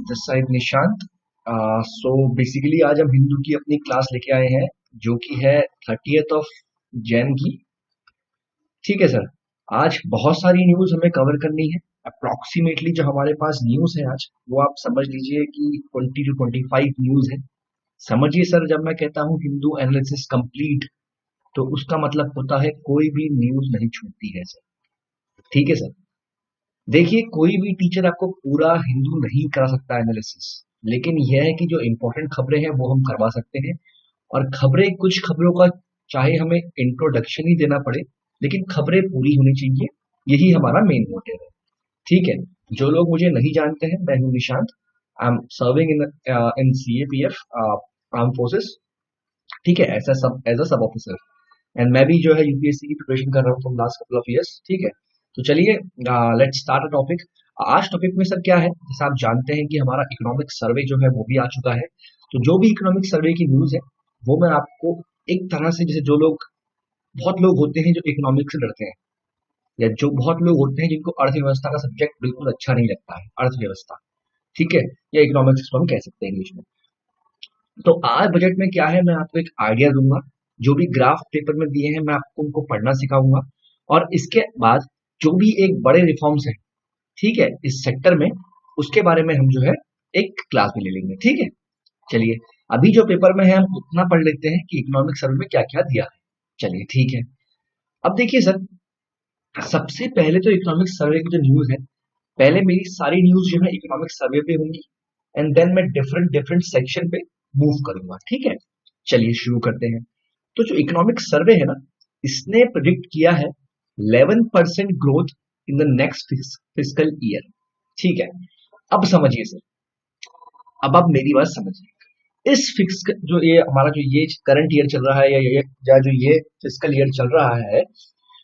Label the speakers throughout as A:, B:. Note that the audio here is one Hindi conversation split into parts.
A: This side Nishant. So basically आज हम हिंदू की अपनी क्लास लेके आए हैं जो कि है 30th ऑफ जैन की। ठीक है सर। आज बहुत सारी न्यूज हमें कवर करनी है। अप्रोक्सीमेटली जो हमारे पास न्यूज है आज वो आप समझ लीजिए कि 20 to 25 न्यूज है। समझिए सर, जब मैं कहता हूँ हिंदू एनालिसिस कंप्लीट तो उसका मतलब होता है कोई भी न्यूज नहीं छूटती है सर। ठीक है सर। देखिए, कोई भी टीचर आपको पूरा हिंदू नहीं करा सकता एनालिसिस, लेकिन यह है कि जो इंपॉर्टेंट खबरें हैं वो हम करवा सकते हैं। और खबरें, कुछ खबरों का चाहे हमें इंट्रोडक्शन ही देना पड़े, लेकिन खबरें पूरी होनी चाहिए। यही हमारा मेन मोटिव है। ठीक है। जो लोग मुझे नहीं जानते हैं, मैं हूँ Nishant. I am serving in CAPF arm forces. ठीक है, ऐसा सब एज अ सब ऑफिसर। एंड मैं भी जो है UPSC की प्रिपरेशन कर रहा हूँ from last couple of years. ठीक है। तो चलिए, लेट्स स्टार्ट अ टॉपिक। आज टॉपिक में सर क्या है, जैसे आप जानते हैं कि हमारा इकोनॉमिक सर्वे जो है वो भी आ चुका है। तो जो भी इकोनॉमिक सर्वे की न्यूज है वो मैं आपको एक तरह से, जैसे जो लोग, बहुत लोग होते हैं जो इकोनॉमिक से डरते हैं, या जो बहुत लोग होते हैं जिनको अर्थव्यवस्था का सब्जेक्ट बिल्कुल अच्छा नहीं लगता है, अर्थव्यवस्था। ठीक है, या इकोनॉमिक्स इसको हम कह सकते हैं इंग्लिश में। तो आज बजट में क्या है, मैं आपको एक आइडिया दूंगा। जो भी ग्राफ पेपर में दिए हैं मैं आपको उनको पढ़ना सिखाऊंगा। और इसके बाद जो भी एक बड़े रिफॉर्म्स हैं, ठीक है, इस सेक्टर में, उसके बारे में हम जो है एक क्लास में ले लेंगे। ठीक है। चलिए, अभी जो पेपर में है हम उतना पढ़ लेते हैं कि इकोनॉमिक सर्वे में क्या क्या दिया है। चलिए ठीक है। अब देखिए सर, सबसे पहले तो इकोनॉमिक सर्वे की जो न्यूज है, पहले मेरी सारी न्यूज जो है इकोनॉमिक सर्वे पे होंगी, एंड देन मैं डिफरेंट डिफरेंट सेक्शन पे मूव करूंगा। ठीक है। चलिए शुरू करते हैं। तो जो इकोनॉमिक सर्वे है ना, इसने प्रिडिक्ट किया है 11% growth in the next fiscal year. ठीक है। अब समझिए सर, अब आप मेरी बात समझिए। इस फिक्स जो ये हमारा जो ये करंट ईयर चल रहा है, या जो ये फिस्कल ईयर चल रहा है,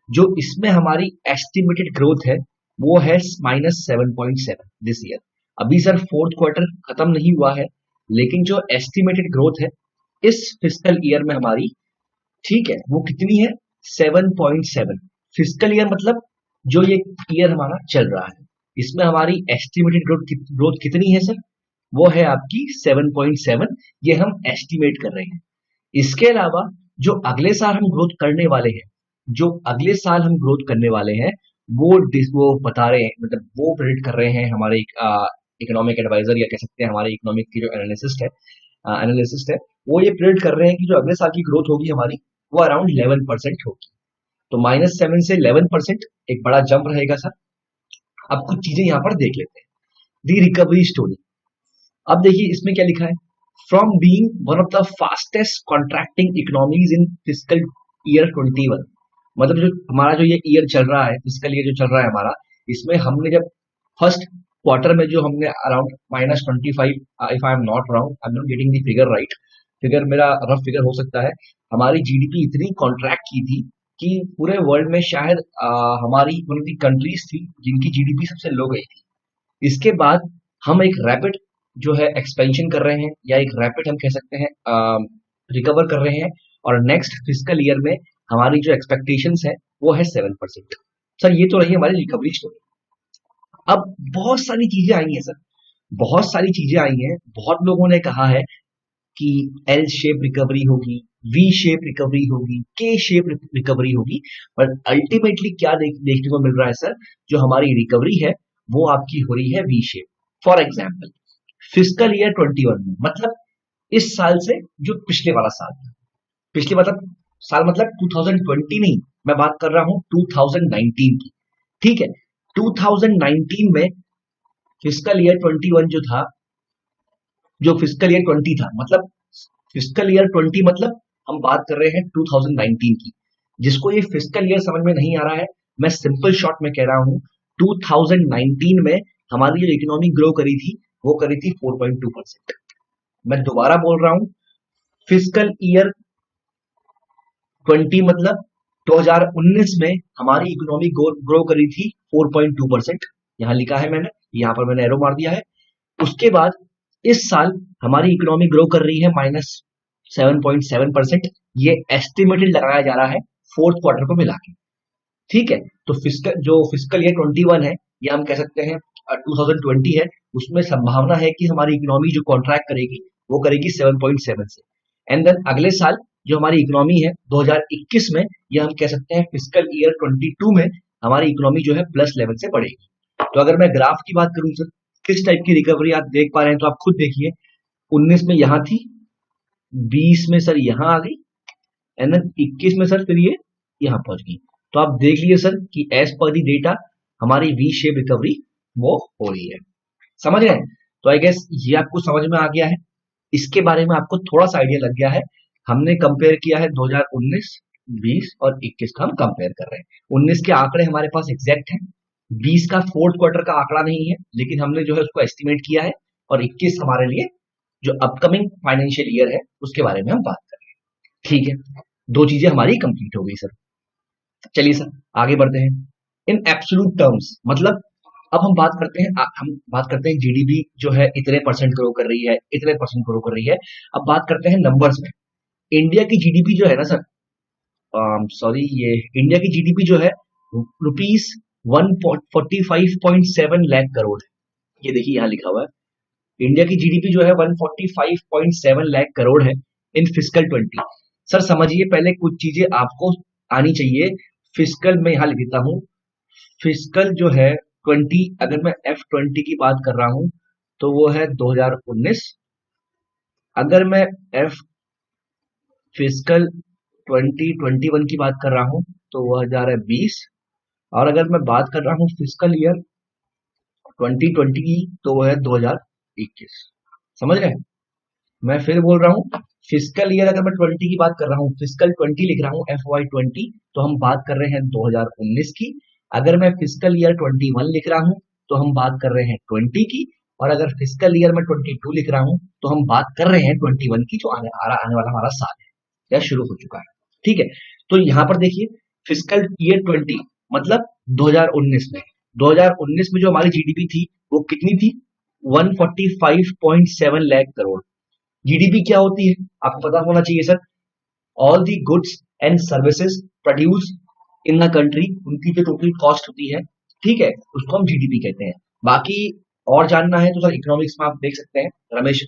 A: जो इसमें हमारी एस्टिमेटेड ग्रोथ है वो है -7.7 दिस ईयर। अभी सर फोर्थ क्वार्टर खत्म नहीं हुआ है, लेकिन जो एस्टिमेटेड ग्रोथ है इस फिस्कल ईयर में हमारी, ठीक है, वो कितनी है? 7.7। फिस्कल ईयर मतलब जो ये ईयर हमारा चल रहा है, इसमें हमारी एस्टिमेटेड ग्रोथ कितनी है सर? वो है आपकी 7.7। ये हम एस्टिमेट कर रहे हैं। इसके अलावा जो अगले साल हम ग्रोथ करने वाले हैं, जो अगले साल हम ग्रोथ करने वाले हैं, वो बता रहे हैं, मतलब वो प्रेडिक्ट कर रहे हैं हमारे इकोनॉमिक एडवाइजर, या कह सकते हैं हमारे इकोनॉमिक की जो एनालिसिस्ट है, वो ये प्रेडिक्ट कर रहे हैं कि जो अगले साल की ग्रोथ होगी हमारी, वो अराउंड 11% होगी। तो -7 से 11% एक बड़ा जंप रहेगा सर। अब कुछ चीजें यहाँ पर देख लेते हैं। दी रिकवरी स्टोरी। अब देखिए इसमें क्या लिखा है, from being one of the fastest contracting economies in fiscal year 21। मतलब जो हमारा जो ये ईयर चल रहा है, फिस्कल ईयर जो चल रहा है हमारा, इसमें हमने जब फर्स्ट क्वार्टर में जो हमने around -25, if I am not wrong, I am not getting the figure right, figure मेरा रफ फिगर हो सकता है, हमारी GDP इतनी कॉन्ट्रैक्ट की थी कि पूरे वर्ल्ड में शायद हमारी वन ऑफ द कंट्रीज थी जिनकी GDP सबसे लो गई थी। इसके बाद हम एक रैपिड जो है एक्सपेंशन कर रहे हैं, या एक रैपिड हम कह सकते हैं रिकवर कर रहे हैं, और नेक्स्ट फिस्कल ईयर में हमारी जो एक्सपेक्टेशंस है वो है 7%। सर ये तो रही हमारी रिकवरी स्टोरी। अब बहुत सारी चीजें आई हैं सर, बहुत सारी चीजें आई हैं। बहुत लोगों ने कहा है कि L शेप रिकवरी होगी, V शेप रिकवरी होगी, K शेप रिकवरी होगी, पर अल्टीमेटली क्या देखने को मिल रहा है सर, जो हमारी रिकवरी है वो आपकी हो रही है V shape. For example, fiscal year 21 में, मतलब इस साल से जो पिछले वाला साल था, पिछले मतलब साल मतलब 2020 नहीं, मैं बात कर रहा हूं 2019 की। ठीक है। 2019 में फिस्कल ईयर 21 जो था, जो फिस्कल ईयर 20 था, मतलब फिस्कल ईयर 20 मतलब हम बात कर रहे हैं 2019 की। जिसको ये फिस्कल ईयर समझ में नहीं आ रहा है, मैं सिंपल शॉर्ट में कह रहा हूं, 2019 में हमारी जो इकोनॉमी ग्रो करी थी वो करी थी 4.2%। मैं दोबारा बोल रहा हूं, फिस्कल ईयर 20 मतलब 2019 में हमारी इकोनॉमी ग्रो करी थी 4.2%। यहां लिखा है मैंने, यहां पर मैंने एरो मार दिया है। उसके बाद इस साल हमारी इकोनॉमी ग्रो कर रही है -7.7%। ये एस्टिमेटेड लगाया जा रहा है फोर्थ क्वार्टर को मिला के। ठीक है। तो फिस्कल ईयर 21 है, ये हम कह सकते हैं 2020 है, उसमें संभावना है कि हमारी इकोनॉमी जो कॉन्ट्रैक्ट करेगी वो करेगी 7.7 से। एंड देन अगले साल जो हमारी इकोनॉमी है 2021 में, या हम कह सकते हैं फिस्कल ईयर 22 में, हमारी इकोनॉमी जो है प्लस लेवल से बढ़ेगी। तो अगर मैं ग्राफ की बात करूं सर, किस टाइप की रिकवरी आप देख पा रहे हैं, तो आप खुद देखिए 19 में यहां थी, 20 में सर यहां आ गई, एंड देन 21 में सर फिर ये यहां पहुंच गई। तो आप देख लीजिए सर कि एज पर दी डेटा हमारी वी शेप रिकवरी वो हो रही है। समझ रहे हैं? तो आई गेस ये आपको समझ में आ गया है, इसके बारे में आपको थोड़ा सा आइडिया लग गया है। हमने कंपेयर किया है 2019, 20 और 21 का हम कंपेयर कर रहे हैं। 19 के आंकड़े हमारे पास एग्जैक्ट हैं, 20 का फोर्थ क्वार्टर का आंकड़ा नहीं है, लेकिन हमने जो है उसको एस्टिमेट किया है, और 21 हमारे लिए जो अपकमिंग फाइनेंशियल ईयर है उसके बारे में हम बात कर रहे हैं। ठीक है, दो चीजें हमारी कंप्लीट हो गई सर। चलिए सर आगे बढ़ते हैं। इन एब्सोल्यूट टर्म्स, मतलब अब हम बात करते हैं जीडीपी जो है इतने परसेंट ग्रो कर रही है, इतने परसेंट ग्रो कर रही है। अब बात करते हैं नंबर्स में। इंडिया की जीडीपी जो है ना सर, सॉरी, ये इंडिया की जीडीपी जो है रुपीज 145.7 लाख करोड़ है। ये देखिए यहाँ लिखा हुआ है, इंडिया की जीडीपी जो है 145.7 लाख करोड़ है इन फिस्कल 20। सर समझिए, पहले कुछ चीजें आपको आनी चाहिए। फिस्कल में यहाँ लिख देता हूँ, फिस्कल जो है 20, अगर मैं F20 की बात कर रहा हूं तो वो है 2019। अगर मैं F फिस्कल 2021 की बात कर रहा हूं तो वो 2020। और अगर मैं बात कर रहा हूं फिस्कल ईयर 2020 की तो वो है 2021। समझ रहे हैं? मैं फिर बोल रहा हूँ, फिस्कल ईयर अगर मैं 20 की बात कर रहा हूँ, फिस्कल 20 लिख रहा हूँ, FY20, तो हम बात कर रहे हैं 2019 की। अगर मैं फिस्कल ईयर 21 लिख रहा हूँ तो हम बात कर रहे हैं 20 की। और अगर फिस्कल ईयर में 22 लिख रहा हूँ तो हम बात कर रहे हैं 21 की, जो आने वाला हमारा साल है या शुरू हो चुका है। ठीक है, तो यहाँ पर देखिए फिस्कल ईयर 20 मतलब 2019 में, 2019 में जो हमारी जीडीपी थी वो कितनी थी? 145.7 लाख करोड़। जीडीपी क्या होती है आपको पता होना चाहिए sir, all the goods and services produce in the country, उनकी जो टोटल कॉस्ट होती है, ठीक है, उसको हम जीडीपी कहते हैं। बाकी और जानना है तो सर इकोनॉमिक्स में आप देख सकते हैं, रमेश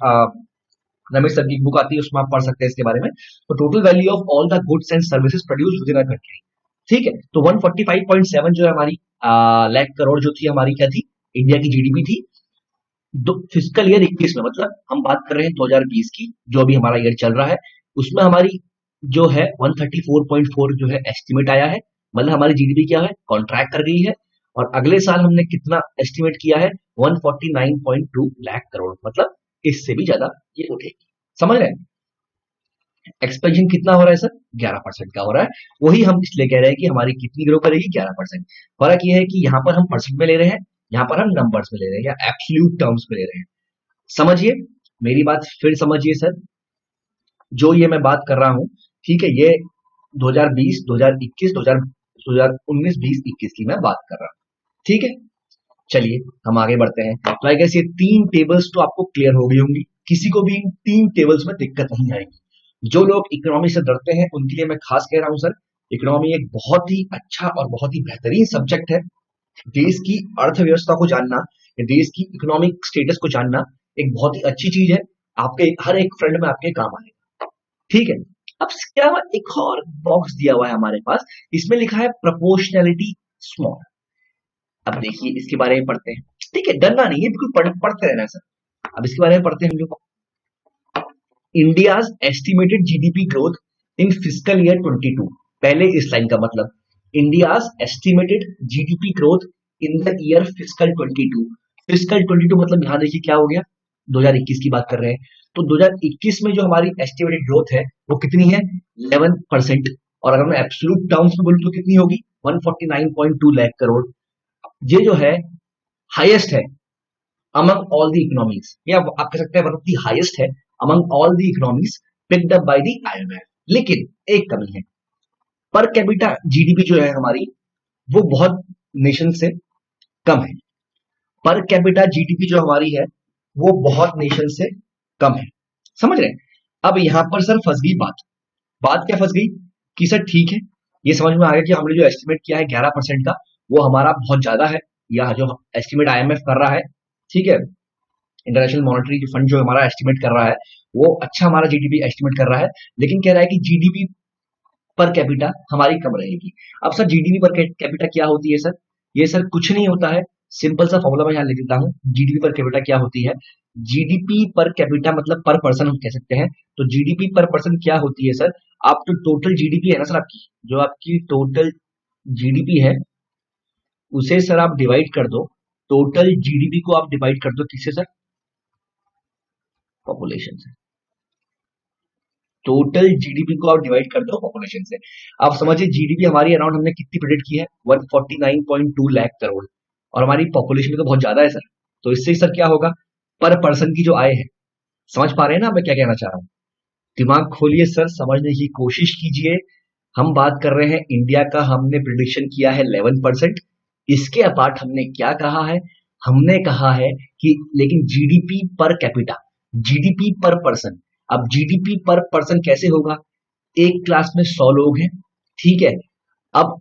A: सर की बुक आती है, उसमें आप पढ़ सकते हैं इसके बारे में। तो total value of all the goods and services produce with in a country. ठीक है, तो 145.7 जो है हमारी लाख करोड़ जो थी हमारी, क्या थी? इंडिया की जीडीपी थी फिस्कल ईयर 21 में, मतलब हम बात कर रहे हैं 2020 की, जो अभी हमारा ईयर चल रहा है, उसमें हमारी जो है 134.4 जो है एस्टिमेट आया है। मतलब हमारी जीडीपी क्या है? कॉन्ट्रैक्ट कर गई है। और अगले साल हमने कितना एस्टिमेट किया है? 149.2 लाख करोड़, मतलब इससे भी ज्यादा ये उठेगी। समझ रहे हैं? एक्सपेंशन कितना हो रहा है सर? 11% का हो रहा है। वही हम इसलिए कह रहे हैं कि हमारी कितनी ग्रो करेगी? 11%। फर्क ये है कि यहाँ पर हम परसेंट में ले रहे हैं, यहाँ पर हम नंबर्स में ले रहे हैं, या एब्सोल्यूट टर्म्स में ले रहे हैं। समझिए मेरी बात, फिर समझिए सर, जो ये मैं बात कर रहा हूं, ठीक है, ये 2020, 2021, 2019, 20, 21 की मैं बात कर रहा हूं। ठीक है, चलिए हम आगे बढ़ते हैं। तो आई गेस ये तीन टेबल्स तो आपको क्लियर हो गई होंगी, किसी को भी इन तीन टेबल्स में दिक्कत नहीं आएगी। जो लोग इकोनॉमी से डरते हैं उनके लिए मैं खास कह रहा हूं सर, इकोनॉमी एक बहुत ही अच्छा और बहुत ही बेहतरीन सब्जेक्ट है। देश की अर्थव्यवस्था को जानना, देश की इकोनॉमिक स्टेटस को जानना एक बहुत ही अच्छी चीज है, आपके हर एक फ्रेंड में आपके काम आएगा। ठीक है, अब इसके अलावा एक और बॉक्स दिया हुआ है हमारे पास, इसमें लिखा है प्रोपोर्शनैलिटी स्मॉल। अब देखिए इसके बारे में पढ़ते हैं। ठीक है, डरना नहीं है, बिल्कुल पढ़ते रहना सर। अब इसके बारे में पढ़ते हैं हम लोग। India's estimated GDP growth in fiscal year 22। पहले इस लाइन का मतलब, India's estimated GDP growth in the year fiscal 22। Fiscal 22 मतलब यहां देखिए क्या हो गया, 2021 की बात कर रहे हैं। तो 2021 में जो हमारी एस्टिमेटेड ग्रोथ है वो कितनी है? 11%। और अगर मैं एब्सोल्यूट टर्म्स में बोलूं तो कितनी होगी? 149.2 लाख करोड़। ये जो है हाईएस्ट है अमंग ऑल द इकोनॉमीज, या आप कह सकते हैं वन ऑफ द हाईएस्ट है among all the economies picked up by the IMF। लेकिन एक कमी है, पर कैपिटा जीडीपी जो है हमारी वो बहुत नेशन से कम है। पर कैपिटा जीडीपी जो हमारी है वो बहुत नेशन से कम है। समझ रहे हैं? अब यहां पर सर फंस गई बात। बात क्या फंस गई कि सर ठीक है, ये समझ में आ गया कि हमने जो एस्टिमेट किया है 11% का, वो हमारा बहुत ज्यादा है, या जो एस्टिमेट आईएमएफ कर रहा है, ठीक है, इंटरनेशनल मॉनेटरी फंड जो हमारा एस्टिमेट कर रहा है, वो अच्छा हमारा जीडीपी एस्टिमेट कर रहा है, लेकिन कह रहा है कि जीडीपी पर कैपिटा हमारी कम रहेगी। अब सर जीडीपी पर कैपिटा क्या होती है सर? ये सर कुछ नहीं होता है, सिंपल सा फॉर्मूला मैं यहाँ लिख देता हूँ। जीडीपी पर कैपिटा क्या होती है? जीडीपी पर कैपिटा मतलब पर पर्सन हम कह सकते हैं। तो जीडीपी पर पर्सन क्या होती है सर? आप तो टोटल जीडीपी है ना सर, आपकी जो आपकी टोटल जीडीपी है उसे सर आप डिवाइड कर दो, टोटल जीडीपी को आप डिवाइड कर दो किससे सर? पॉपुलेशन से। टोटल जीडीपी को आप डिवाइड कर दो पॉपुलेशन से। आप समझिए जीडीपी हमारी अराउंड हमने कितनी प्रेडिक्ट की है? 149.2 लाख करोड़, और हमारी पॉपुलेशन भी तो बहुत ज्यादा है सर। तो इससे सर क्या होगा? पर पर्सन की जो आय है, समझ पा रहे हैं ना मैं क्या कहना चाह रहा हूँ? दिमाग खोलिए सर, समझने की कोशिश कीजिए। हम बात कर रहे हैं इंडिया का, हमने प्रिडिक्शन किया है 11%। इसके अपार्ट हमने क्या कहा है? हमने कहा है कि लेकिन जीडीपी पर कैपिटा, जीडीपी पर पर्सन। अब जीडीपी पर पर्सन कैसे होगा? एक क्लास में 100 लोग हैं, ठीक है। अब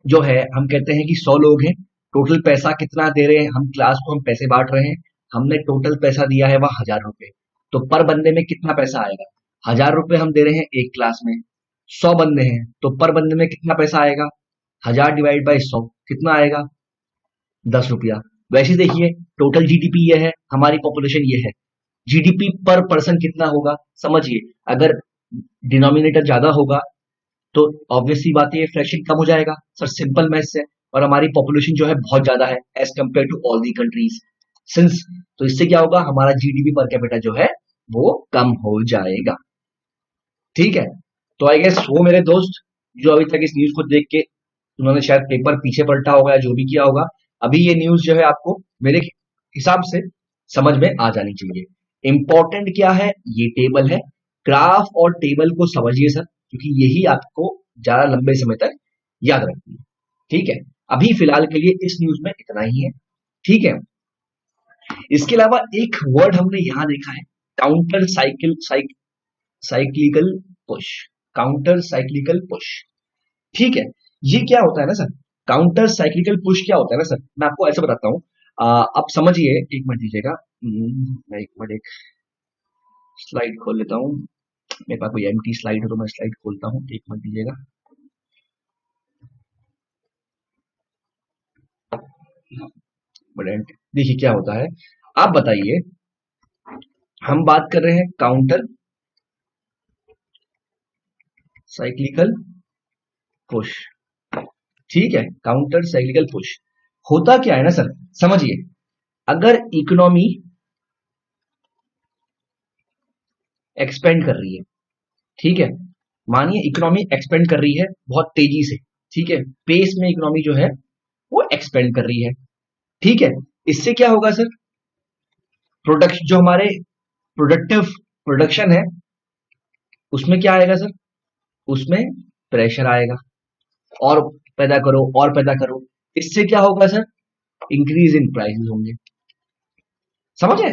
A: जो है हम कहते हैं कि 100 लोग हैं, टोटल पैसा कितना दे रहे हैं हम क्लास को? हम पैसे बांट रहे हैं, हमने टोटल पैसा दिया है वह 1000 रुपए। तो पर बंदे में कितना पैसा आएगा? 1000 रुपए हम दे रहे हैं एक क्लास में, 100 बंदे हैं तो पर बंदे में कितना पैसा आएगा? 1000 डिवाइड बाई 100 कितना आएगा? 10 रुपया। वैसे ही देखिए टोटल जीडीपी ये है, हमारी पॉपुलेशन ये है, जीडीपी पर पर्सन कितना होगा? समझिए, अगर डिनोमिनेटर ज्यादा होगा तो ऑब्वियस सी बात है फ्रैक्शन कम हो जाएगा सर, सिंपल मैथ्स है। और हमारी पॉपुलेशन जो है बहुत ज्यादा है as compare to all the countries since, तो इससे क्या होगा? हमारा जीडीपी पर कैपिटा जो है वो कम हो जाएगा, ठीक है। तो आई गेस वो मेरे दोस्त जो अभी तक इस न्यूज को देख के उन्होंने शायद पेपर पीछे पलटा होगा या जो भी किया होगा, अभी ये न्यूज जो है आपको मेरे हिसाब से समझ में आ जानी चाहिए। इंपॉर्टेंट क्या है? ये टेबल है, ग्राफ और टेबल को समझिए सर, क्योंकि यही आपको ज्यादा लंबे समय तक याद रखती है, ठीक है। अभी फिलहाल के लिए इस न्यूज में इतना ही है, ठीक है। इसके अलावा एक वर्ड हमने यहां देखा है, counter cyclical push, counter cyclical push, ठीक है। ये क्या होता है ना सर? काउंटर साइक्लिकल पुश क्या होता है ना सर, मैं आपको ऐसे बताता हूँ। आप समझिए, एक मिनट दीजिएगा, मैं एक मिनट एक स्लाइड खोल लेता हूँ। मेरे पास कोई एम्प्टी स्लाइड हो तो मैं स्लाइड खोलता हूँ, एक मिनट दीजिएगा। देखिए क्या होता है, आप बताइए, हम बात कर रहे हैं काउंटर साइक्लिकल पुश, ठीक है। काउंटर साइक्लिकल पुश होता क्या है ना सर, समझिए, अगर इकोनॉमी एक्सपेंड कर रही है, ठीक है, मानिए इकोनॉमी एक्सपेंड कर रही है बहुत तेजी से, ठीक है, पेस में इकोनॉमी जो है वो एक्सपेंड कर रही है, ठीक है। इससे क्या होगा सर? प्रोडक्ट जो हमारे प्रोडक्टिव प्रोडक्शन है उसमें क्या आएगा सर? उसमें प्रेशर आएगा, और पैदा करो और पैदा करो। इससे क्या होगा सर? इंक्रीज इन प्राइसेस होंगे, समझे?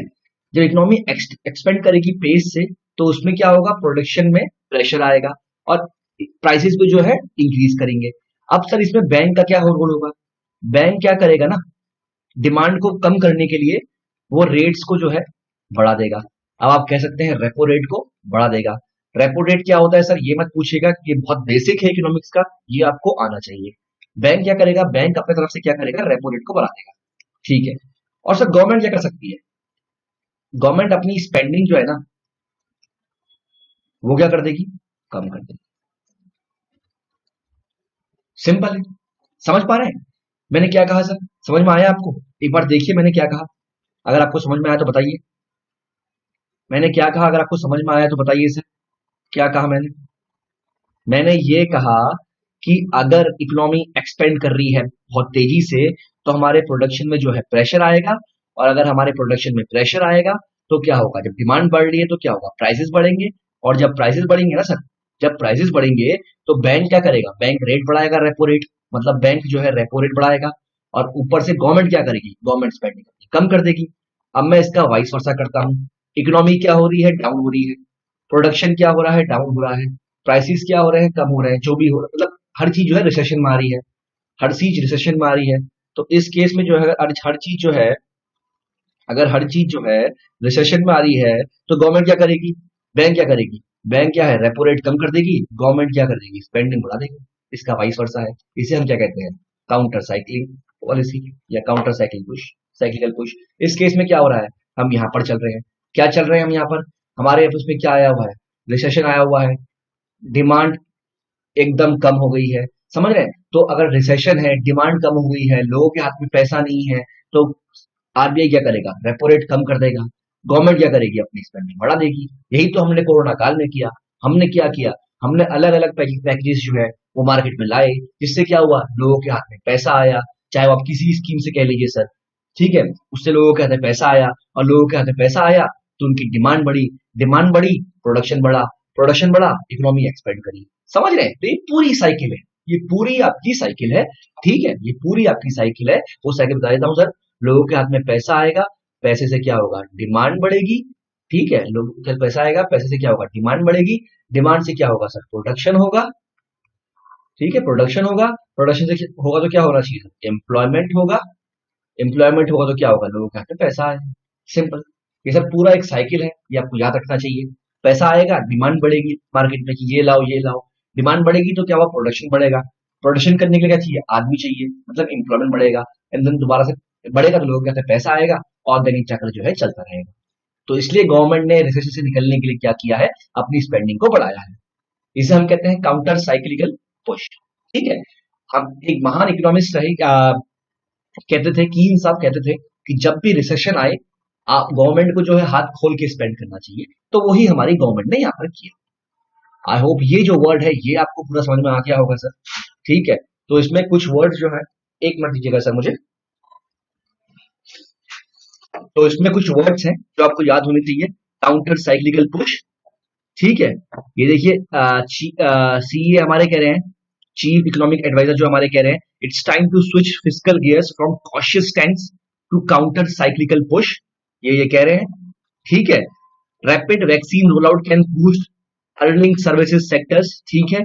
A: जब इकोनॉमी एक्सपेंड करेगी पेस से तो उसमें क्या होगा? प्रोडक्शन में प्रेशर आएगा और प्राइसेस भी जो है इंक्रीज करेंगे। अब सर इसमें बैंक का क्या रोल होगा? बैंक क्या करेगा ना, डिमांड को कम करने के लिए वो रेट्स को जो है बढ़ा देगा। अब आप कह सकते हैं रेपो रेट को बढ़ा देगा। रेपो रेट क्या होता है सर? ये मत पूछिएगा, ये बहुत बेसिक है इकोनॉमिक्स का, ये आपको आना चाहिए। बैंक क्या करेगा? बैंक अपने तरफ से क्या करेगा? रेपो रेट को बढ़ा देगा, ठीक है। और सर गवर्नमेंट क्या कर सकती है? गवर्नमेंट अपनी स्पेंडिंग जो है ना वो क्या कर देगी? कम कर देगी, सिंपल है। समझ पा रहे हैं मैंने क्या कहा सर? समझ में आया आपको? एक बार देखिए मैंने क्या कहा, अगर आपको समझ में आया तो बताइए। मैंने क्या कहा? अगर आपको समझ में आया तो बताइए सर, क्या कहा मैंने? मैंने ये कहा कि अगर इकोनॉमी एक्सपेंड कर रही है बहुत तेजी से तो हमारे प्रोडक्शन में जो है प्रेशर आएगा, और अगर हमारे प्रोडक्शन में प्रेशर आएगा तो क्या होगा? जब डिमांड बढ़ रही है तो क्या होगा? प्राइसेस बढ़ेंगे, और जब प्राइसेस बढ़ेंगे ना सर, जब प्राइसेस बढ़ेंगे तो बैंक क्या करेगा? बैंक रेट बढ़ाएगा, रेपो रेट, मतलब बैंक जो है रेपो रेट बढ़ाएगा, और ऊपर से गवर्नमेंट क्या करेगी? गवर्नमेंट स्पेंडिंग कम कर देगी। अब मैं इसका वाइस वर्सा करता हूँ, इकोनॉमी क्या हो रही है? डाउन हो रही है। प्रोडक्शन क्या हो रहा है? डाउन हो रहा है। प्राइसेस क्या हो रहे हैं? कम हो रहे हैं। जो भी हो रहा है, मतलब हर चीज जो है रिसेशन में आ रही है, हर चीज रिसेशन में आ रही है। तो इस केस में जो है हर चीज जो है, अगर हर चीज जो है रिसेशन में आ रही है, तो गवर्नमेंट क्या करेगी, बैंक क्या करेगी, बैंक क्या है रेपो रेट कम कर देगी, गवर्नमेंट क्या कर देगी, स्पेंडिंग बढ़ा देगी। इसका वाइस वर्सा है। इसे हम क्या कहते हैं, काउंटर साइक्लिंग पॉलिसी या counter cycling push, cyclical push. इस केस में क्या हो रहा है, हम यहाँ पर चल रहे हैं, क्या चल रहे हैं हम यहाँ पर, हमारे उसमें क्या आया हुआ है, रिसेशन आया हुआ है, डिमांड एकदम कम हो गई है, समझ रहे हैं। तो अगर रिसेशन है, डिमांड कम हो गई है, लोगों के हाथ में पैसा नहीं है, तो आरबीआई क्या करेगा, रेपो रेट कम कर देगा। गवर्नमेंट क्या करेगी, अपनी स्पेंडिंग बढ़ा देगी। यही तो हमने कोरोना काल में किया। हमने क्या किया, हमने अलग अलग पैकेजेस जो है वो मार्केट में लाए, जिससे क्या हुआ, लोगों के हाथ में पैसा आया। चाहे वो आप किसी स्कीम से कह लीजिए सर, ठीक है, उससे लोगों के हाथ में पैसा आया, और लोगों के हाथ में पैसा आया तो उनकी डिमांड बढ़ी, प्रोडक्शन बढ़ा, प्रोडक्शन बढ़ा, इकोनॉमी एक्सपेंड करी। समझ रहे हैं, तो ये पूरी साइकिल है, ये पूरी आपकी साइकिल है। ठीक है, ये पूरी आपकी साइकिल है। वो साइकिल बता देता हूँ सर। लोगों के हाथ में पैसा आएगा, पैसे से क्या होगा, डिमांड बढ़ेगी। ठीक है, लोगों के पास पैसा आएगा, पैसे से क्या होगा, डिमांड बढ़ेगी। डिमांड से क्या होगा सर, प्रोडक्शन होगा। ठीक है, प्रोडक्शन होगा, प्रोडक्शन से होगा तो क्या होना चाहिए, एम्प्लॉयमेंट होगा। एम्प्लॉयमेंट होगा तो क्या होगा, लोगों के हाथ में पैसा आएगा। सिंपल। ये सब पूरा एक साइकिल है, ये आपको याद रखना चाहिए। पैसा आएगा, डिमांड बढ़ेगी मार्केट में कि ये लाओ ये लाओ। डिमांड बढ़ेगी तो क्या हुआ, प्रोडक्शन बढ़ेगा। प्रोडक्शन करने के लिए क्या चाहिए, आदमी चाहिए, मतलब एम्प्लॉयमेंट बढ़ेगा। एंड देन दोबारा से बढ़ेगा तो लोगों के हाथ में पैसा आएगा, और दैनिक चक्र जो है चलता रहेगा। तो इसलिए गवर्नमेंट ने रिसेशन से निकलने के लिए क्या किया है, अपनी स्पेंडिंग को बढ़ाया है। इसे हम कहते हैं काउंटर साइक्लिकल पुश। ठीक है। हम एक महान इकोनॉमिस्ट रहे, कहते थे, कीन साहब कहते थे कि जब भी रिसेशन आए, आप गवर्नमेंट को जो है हाथ खोल के स्पेंड करना चाहिए। तो वही हमारी गवर्नमेंट ने यहाँ पर किया। आई होप ये जो वर्ड है ये आपको पूरा समझ में आ गया होगा सर। ठीक है, तो इसमें कुछ वर्ड जो है, एक मिनट दीजिएगा सर मुझे। तो इसमें कुछ वर्ड्स हैं जो आपको याद होने चाहिए। Counter cyclical push. ठीक है, ये देखिए, सीए हमारे कह रहे हैं, चीफ इकोनॉमिक एडवाइजर जो हमारे कह रहे हैं, it's time to switch fiscal gears from cautious stance to counter cyclical push. ये कह रहे हैं। ठीक है, rapid vaccine roll out can boost earning services sectors. ठीक है,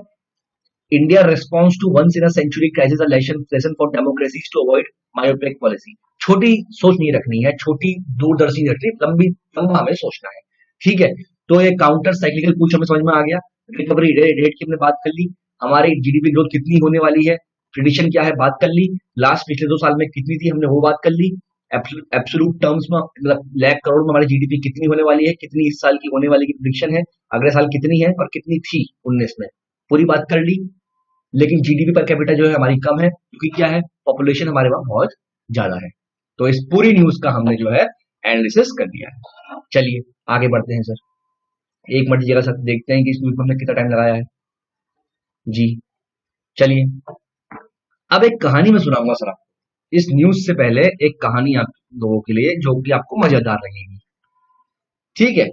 A: India response to once in a century crisis, lesson for democracies to avoid myopic policy. छोटी सोच नहीं रखनी है, छोटी दूरदर्शी नहीं रखनी, लंबा हमें सोचना है। ठीक है, तो ये काउंटर साइक्लिकल पुश हमें समझ में आ गया। रिकवरी रेट की हमने बात कर ली, हमारी जीडीपी ग्रोथ कितनी होने वाली है, प्रिडिक्शन क्या है बात कर ली, लास्ट पिछले 2 साल में कितनी थी हमने वो बात कर ली, एब्सोल्यूट टर्म्स में मतलब लाख करोड़ में हमारी जीडीपी कितनी होने वाली है, कितनी इस साल की होने वाली की प्रिडिक्शन है, अगले साल कितनी है और कितनी थी 19 में, पूरी बात कर ली। लेकिन जीडीपी पर कैपिटा जो है हमारी कम है, क्योंकि क्या है, पॉपुलेशन हमारे वहां बहुत ज्यादा है। तो इस पूरी न्यूज का हमने जो है एनालिसिस कर दिया है। चलिए आगे बढ़ते हैं सर। एक मिनट जगह सर, देखते हैं कि इस न्यूज में हमने कितना टाइम लगाया है जी। चलिए, अब एक कहानी में सुनाऊंगा सर आपको। इस न्यूज से पहले एक कहानी आप लोगों के लिए जो कि आपको मजेदार लगेगी। ठीक है,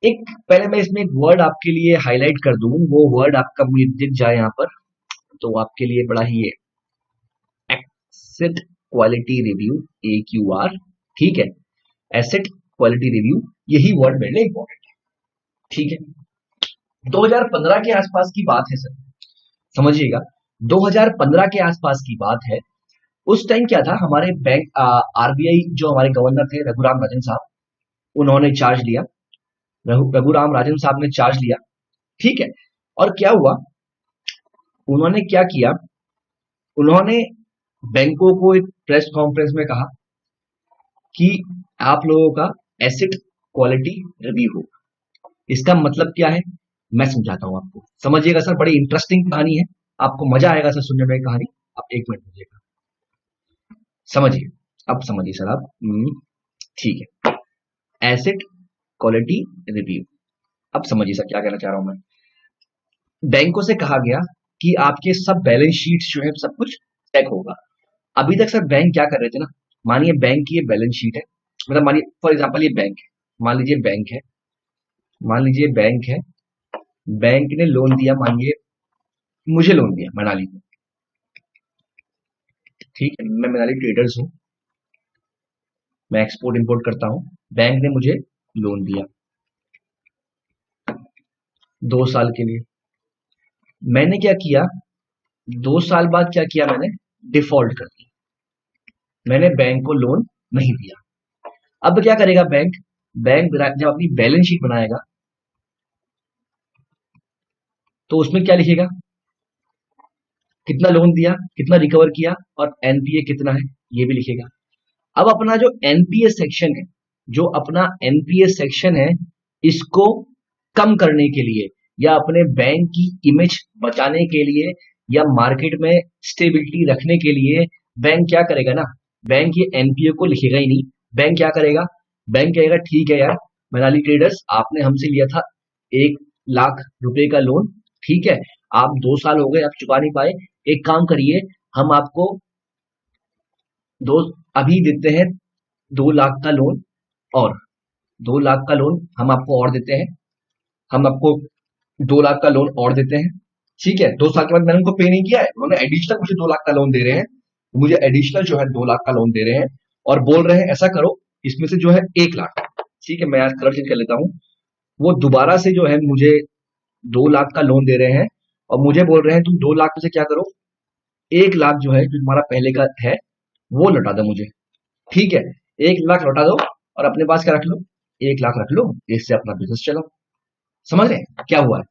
A: एक पहले मैं इसमें एक वर्ड आपके लिए हाईलाइट कर दूं, वो वर्ड आपका मुझे दिख जाए यहाँ पर, तो आपके लिए बड़ा ही है, एसेट क्वालिटी रिव्यू, AQR। ठीक है, एसेट क्वालिटी रिव्यू, यही वर्ड मेरे लिए इंपॉर्टेंट है। ठीक है, 2015 के आसपास की बात है सर, समझिएगा। 2015 के आसपास की बात है। उस टाइम क्या था, हमारे बैंक आरबीआई जो हमारे गवर्नर थे रघुराम राजन साहब, उन्होंने चार्ज लिया। रघुराम राजन साहब ने चार्ज लिया। ठीक है, और क्या हुआ, उन्होंने क्या किया, उन्होंने बैंकों को एक प्रेस कॉन्फ्रेंस में कहा कि आप लोगों का एसेट क्वालिटी रिव्यू हो। इसका मतलब क्या है, मैं समझाता हूं आपको, समझिएगा सर, बड़ी इंटरेस्टिंग कहानी है, आपको मजा आएगा सर सुनने में कहानी। आप एक मिनट दीजिएगा, समझिए, अब समझिए सर आप। ठीक है, एसेट क्वालिटी रिव्यू, अब समझिए सर क्या कहना चाह रहा हूं मैं। बैंकों से कहा गया कि आपके सब बैलेंस शीट्स जो है सब कुछ चेक होगा। अभी तक सर बैंक क्या कर रहे थे ना, मानिए बैंक की ये बैलेंस शीट है, मतलब मानिए फॉर एग्जांपल ये बैंक है, मान लीजिए बैंक है, मान लीजिए बैंक है, बैंक ने लोन दिया, मानिए मुझे लोन दिया मनाली को। ठीक है, मैं मनाली ट्रेडर्स हूँ, मैं एक्सपोर्ट इंपोर्ट करता हूँ, बैंक ने मुझे लोन दिया 2 साल के लिए। मैंने क्या किया, 2 साल बाद क्या किया, मैंने डिफॉल्ट कर दिया। मैंने बैंक को लोन नहीं दिया। अब क्या करेगा बैंक? बैंक जब अपनी बैलेंस शीट बनाएगा तो उसमें क्या लिखेगा? कितना लोन दिया, कितना रिकवर किया और एनपीए कितना है, ये भी लिखेगा। अब अपना जो एनपीए सेक्शन है, जो अपना एनपीए सेक्शन है, इसको कम करने के लिए या अपने बैंक की इमेज बचाने के लिए या मार्केट में स्टेबिलिटी रखने के लिए बैंक क्या करेगा ना, बैंक ये एनपीए को लिखेगा ही नहीं। बैंक क्या करेगा? बैंक कहेगा ठीक है यार मनाली ट्रेडर्स, आपने हमसे लिया था 1 लाख रुपए का लोन, ठीक है, आप 2 साल हो गए आप चुका नहीं पाए, एक काम करिए, हम आपको दो अभी देते हैं 2 लाख का लोन, और 2 लाख का लोन हम आपको और देते हैं, हम आपको 2 लाख का लोन और देते हैं, ठीक है। 2 साल के बाद मैंने उनको पे नहीं किया है, उन्होंने एडिशनल मुझे 2 लाख का लोन दे रहे हैं, मुझे एडिशनल जो है 2 लाख का लोन दे रहे हैं और बोल रहे हैं ऐसा करो इसमें से जो है 1 लाख, ठीक है, मैं आज कलर चेंज कर लेता हूँ, वो दोबारा से जो है मुझे 2 लाख का लोन दे रहे हैं और मुझे बोल रहे हैं तुम 2 लाख में से क्या करो, 1 लाख जो है जो तुम्हारा पहले का है वो लौटा दो मुझे, ठीक है, 1 लाख लौटा दो और अपने पास क्या रख लो, 1 लाख रख लो, इससे अपना बिजनेस चलाओ। समझ रहे हैं क्या हुआ है?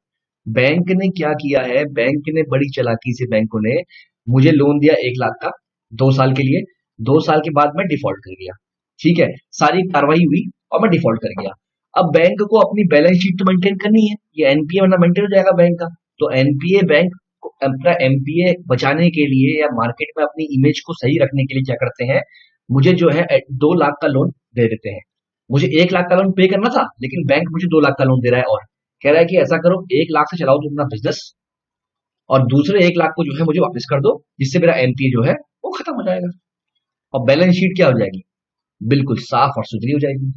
A: बैंक ने क्या किया है, बैंक ने बड़ी चालाकी से, बैंकों ने मुझे लोन दिया 1 लाख का 2 साल के लिए, 2 साल के बाद मैं डिफॉल्ट कर गया, ठीक है, सारी कार्रवाई हुई और मैं डिफॉल्ट कर गया। अब बैंक को अपनी बैलेंस शीट तो मेंटेन करनी है, ये एनपीए वरना मेंटेन हो जाएगा बैंक का, तो एनपीए बैंक को अपना एनपीए बचाने के लिए या मार्केट में अपनी इमेज को सही रखने के लिए क्या करते हैं, मुझे जो है 2 लाख का लोन दे देते हैं। मुझे 1 लाख का लोन पे करना था लेकिन बैंक मुझे 2 लाख का लोन दे रहा है और कह रहा है कि ऐसा करो 1 लाख से चलाओ तुम अपना बिजनेस और दूसरे 1 लाख को जो है मुझे वापस कर दो, जिससे मेरा एनपीए जो है वो खत्म हो जाएगा और बैलेंस शीट क्या हो जाएगी, बिल्कुल साफ और सुथरी हो जाएगी।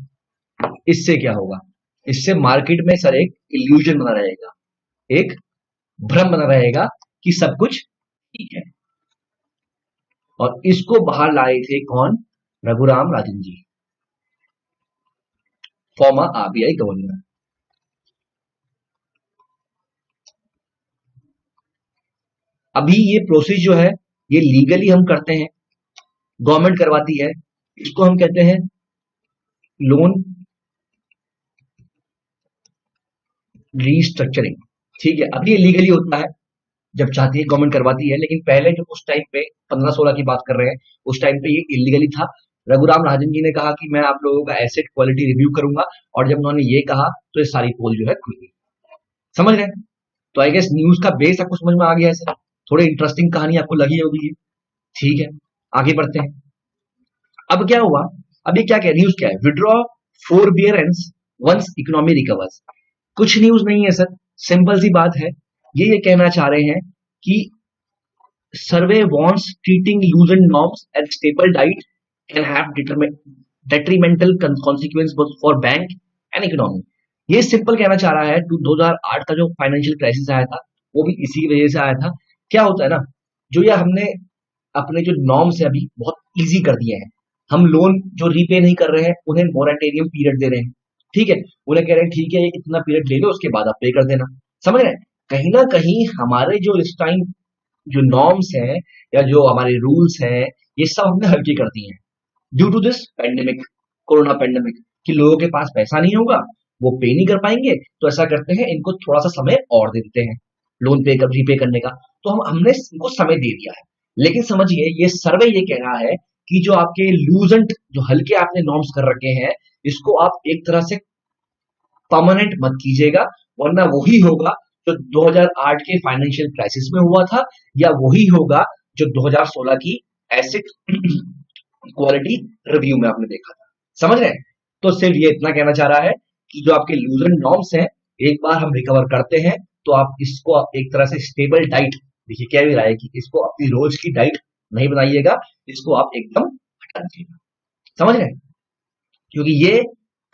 A: इससे क्या होगा? इससे मार्केट में सर एक इल्यूजन बना रहेगा, एक भ्रम बना रहेगा कि सब कुछ ठीक है। और इसको बाहर लाए थे कौन? Raghuram Rajan ji, farmer RBI governor. अभी ये प्रोसेस जो है ये लीगली हम करते हैं, गवर्नमेंट करवाती है, इसको हम कहते हैं लोन रीस्ट्रक्चरिंग, ठीक है। अब ये लीगली होता है, जब चाहती है गवर्नमेंट करवाती है, लेकिन पहले जो उस टाइम पे 15-16 की बात कर रहे हैं, उस टाइम पे ये इलीगली था। रघुराम राजन जी ने कहा कि मैं आप लोगों का एसेट क्वालिटी रिव्यू करूंगा और जब उन्होंने ये कहा तो ये सारी पोल जो है खुल गई। समझ रहे हैं? तो आई गेस न्यूज का बेस आपको समझ में आ गया है सर, थोड़ी इंटरेस्टिंग कहानी आपको लगी होगी ये, ठीक है, आगे बढ़ते हैं। अब क्या हुआ? अभी क्या क्या न्यूज क्या है? Withdraw forbearance once economy recovers. कुछ न्यूज नहीं है सर, सिंपल सी बात है, ये कहना चाह रहे हैं कि सर्वे wants treating loosened norms and stable diet can have detrimental consequences both for bank and economy। ये सिंपल कहना चाह रहा है, 2008 का जो फाइनेंशियल क्राइसिस आया था वो भी इसी की वजह से आया था। क्या होता है ना, जो ये हमने अपने जो नॉर्म्स है अभी बहुत इजी कर दिए हैं, हम लोन जो रीपे नहीं कर रहे हैं उन्हें मोरेटोरियम पीरियड दे रहे हैं, ठीक है, उन्हें कह रहे हैं ठीक है ये इतना पीरियड ले लो उसके बाद आप पे कर देना। समझ रहे हैं? कहीं ना कहीं हमारे जो इस टाइम जो नॉर्म्स हैं या जो हमारे रूल्स हैं ये सब हमने हल्के कर दिए हैं due to this pandemic, corona pandemic, कि लोगों के पास पैसा नहीं होगा, वो पे नहीं कर पाएंगे, तो ऐसा करते हैं इनको थोड़ा सा समय और दे देते हैं लोन पे कर रीपे करने का, तो हमने इनको समय दे दिया है। लेकिन समझिए ये सर्वे ये कह रहा है कि जो आपके लूजेंट जो हल्के आपने नॉर्म्स कर रखे हैं इसको आप एक तरह से परमानेंट मत कीजिएगा, वरना वही होगा जो 2008 के फाइनेंशियल क्राइसिस में हुआ था या वही होगा जो 2016 की एसेट क्वालिटी रिव्यू में आपने देखा था। समझ रहे हैं? तो सिर्फ ये इतना कहना चाह रहा है कि जो आपके लूजर नॉर्म्स हैं एक बार हम रिकवर करते हैं तो आप इसको एक तरह से स्टेबल डाइट, देखिए क्या भी रहा है कि इसको अपनी रोज की डाइट नहीं बनाइएगा, इसको आप एकदम हटा दीजिएगा। समझ रहे हैं? क्योंकि ये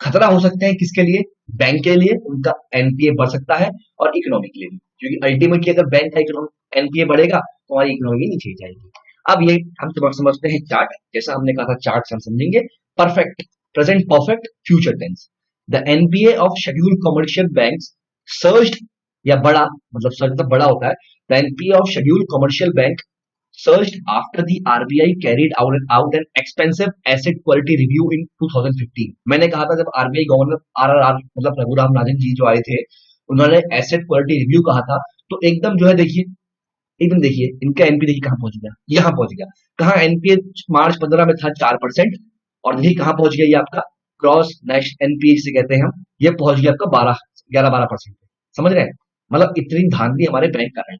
A: खतरा हो सकते हैं किसके लिए? बैंक के लिए, उनका एनपीए बढ़ सकता है, और इकोनॉमी के लिए भी, क्योंकि अल्टीमेटली अगर बैंक का एनपीए बढ़ेगा तो हमारी इकोनॉमी नीचे जाएगी। अब ये हम समझते हैं चार्ट, जैसा हमने कहा था चार्ट से हम समझेंगे perfect, present perfect, future tense. The NPA of scheduled commercial banks surged, या बड़ा मतलब सर्ज मतलब बड़ा होता है, the NPA of scheduled commercial bank surged after the RBI carried out an expensive asset quality review in 2015। मैंने कहा था जब आरबीआई गवर्नर आरआर मतलब रघुराम राजन जी जो आए थे, उन्होंने एसेट क्वालिटी रिव्यू कहा था, तो एकदम जो है देखिए, एकदम देखिए इनका एनपीए देखिए कहां पहुंच गया, यहां पहुंच गया। कहां एनपीए मार्च 15 में था 4%, और देखिए कहां पहुंच गया, ये आपका क्रॉस नेशनल एनपीए जिसे कहते हैं हम, ये पहुंच गया आपका 11-12%। समझ रहे हैं, मतलब इतनी धांधली हमारे बैंक कर रहे हैं।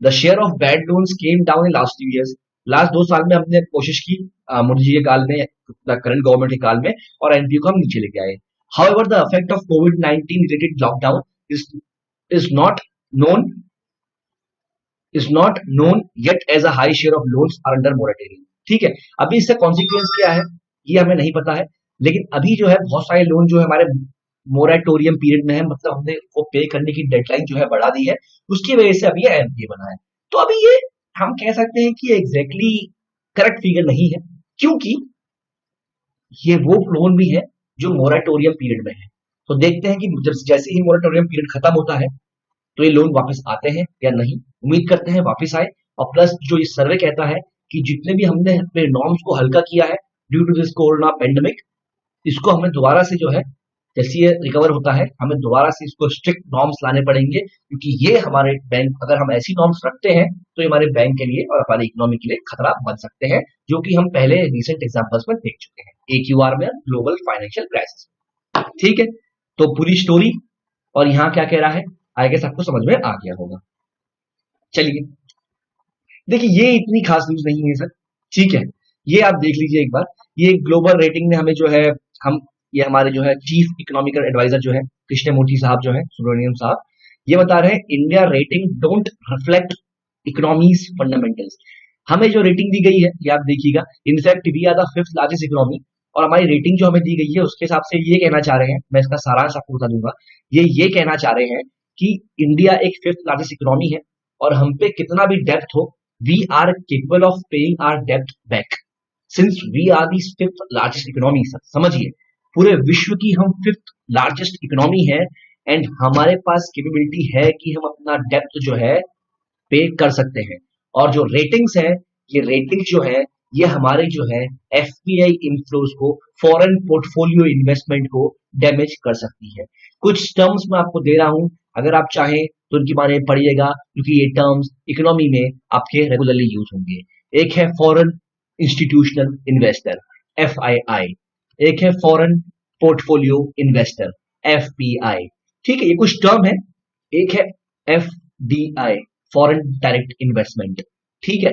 A: The share of bad loans came down in last 2 years। Last 2 साल में हमने कोशिश की मोदी जी के काल में, करंट गवर्नमेंट के काल में, और एनपीए को हम नीचे लेके आए। However the effect of covid related lockdown is is not known yet as a high share of loans are under moratorium। ठीक है, अभी इसका कॉन्सिक्वेंस क्या है ये हमें नहीं पता है, लेकिन अभी जो है बहुत सारे लोन जो है हमारे मोरेटोरियम पीरियड में है, मतलब हमने वो पे करने की डेडलाइन जो है बढ़ा दी है, उसकी वजह से अभी ये एनपीए बना है। तो अभी ये हम कह सकते हैं कि एग्जैक्टली करेक्ट फिगर नहीं है, क्योंकि ये वो लोन भी है जो मोरेटोरियम पीरियड में है। तो देखते हैं कि जब जैसे ही मोरेटोरियम पीरियड खत्म होता है तो ये लोन वापस आते हैं या नहीं, उम्मीद करते हैं वापस आए। और प्लस जो ये सर्वे कहता है कि जितने भी हमने अपने नॉर्म्स को हल्का किया है due to this corona pandemic, इसको हमें दोबारा से जो है, जैसे ये रिकवर होता है, हमें दोबारा से इसको स्ट्रिक्ट नॉर्म्स लाने पड़ेंगे, क्योंकि ये हमारे बैंक, अगर हम ऐसी नॉर्म्स रखते हैं तो ये हमारे बैंक के लिए और हमारी इकोनॉमी के लिए खतरा बन सकते हैं, जो कि हम पहले रिसेंट एग्जांपल्स में देख चुके हैं, AQR में, ग्लोबल फाइनेंशियल क्राइसिस। ठीक है, तो पूरी स्टोरी और यहाँ क्या कह रहा है आई गेस आपको समझ में आ गया होगा। चलिए देखिए, ये इतनी खास न्यूज नहीं है सर, ठीक है, ये आप देख लीजिए एक बार। ये ग्लोबल रेटिंग ने हमें जो है, हम ये हमारे जो है चीफ इकोनॉमिकल एडवाइजर जो है कृष्णमूर्ति साहब जो है, सुब्रमण्यम साहब, ये बता रहे हैं India rating don't reflect economies fundamentals. हमें जो रेटिंग दी गई है ये आप देखिएगा, in fact we are the 5th largest economy, और हमारी रेटिंग जो हमें दी गई है उसके हिसाब से ये कहना चाह रहे हैं, मैं इसका सारांश आपको बता दूंगा, ये कहना चाह रहे हैं कि इंडिया एक 5th लार्जेस्ट इकोनॉमी है, और हम पे कितना भी डेप्थ हो, we are capable of paying our depth back, since we are the 5th largest economy. समझिए, पूरे विश्व की हम 5th लार्जेस्ट इकोनॉमी है, एंड हमारे पास कैपेबिलिटी है कि हम अपना डेप्थ जो है पे कर सकते हैं। और जो रेटिंग्स है, ये रेटिंग जो है ये हमारे जो है एफपीआई इनफ्लोज को, फॉरेन पोर्टफोलियो इन्वेस्टमेंट को डैमेज कर सकती है। कुछ टर्म्स मैं आपको दे रहा हूं, अगर आप चाहें तो उनके बारे में पढ़िएगा, क्योंकि ये टर्म्स इकोनॉमी में आपके रेगुलरली यूज होंगे। एक है फॉरेन इंस्टीट्यूशनल इन्वेस्टर, FII, एक है फॉरेन पोर्टफोलियो इन्वेस्टर, FPI। ठीक है, ये कुछ टर्म है। एक है FDI, फॉरेन डायरेक्ट इन्वेस्टमेंट। ठीक है,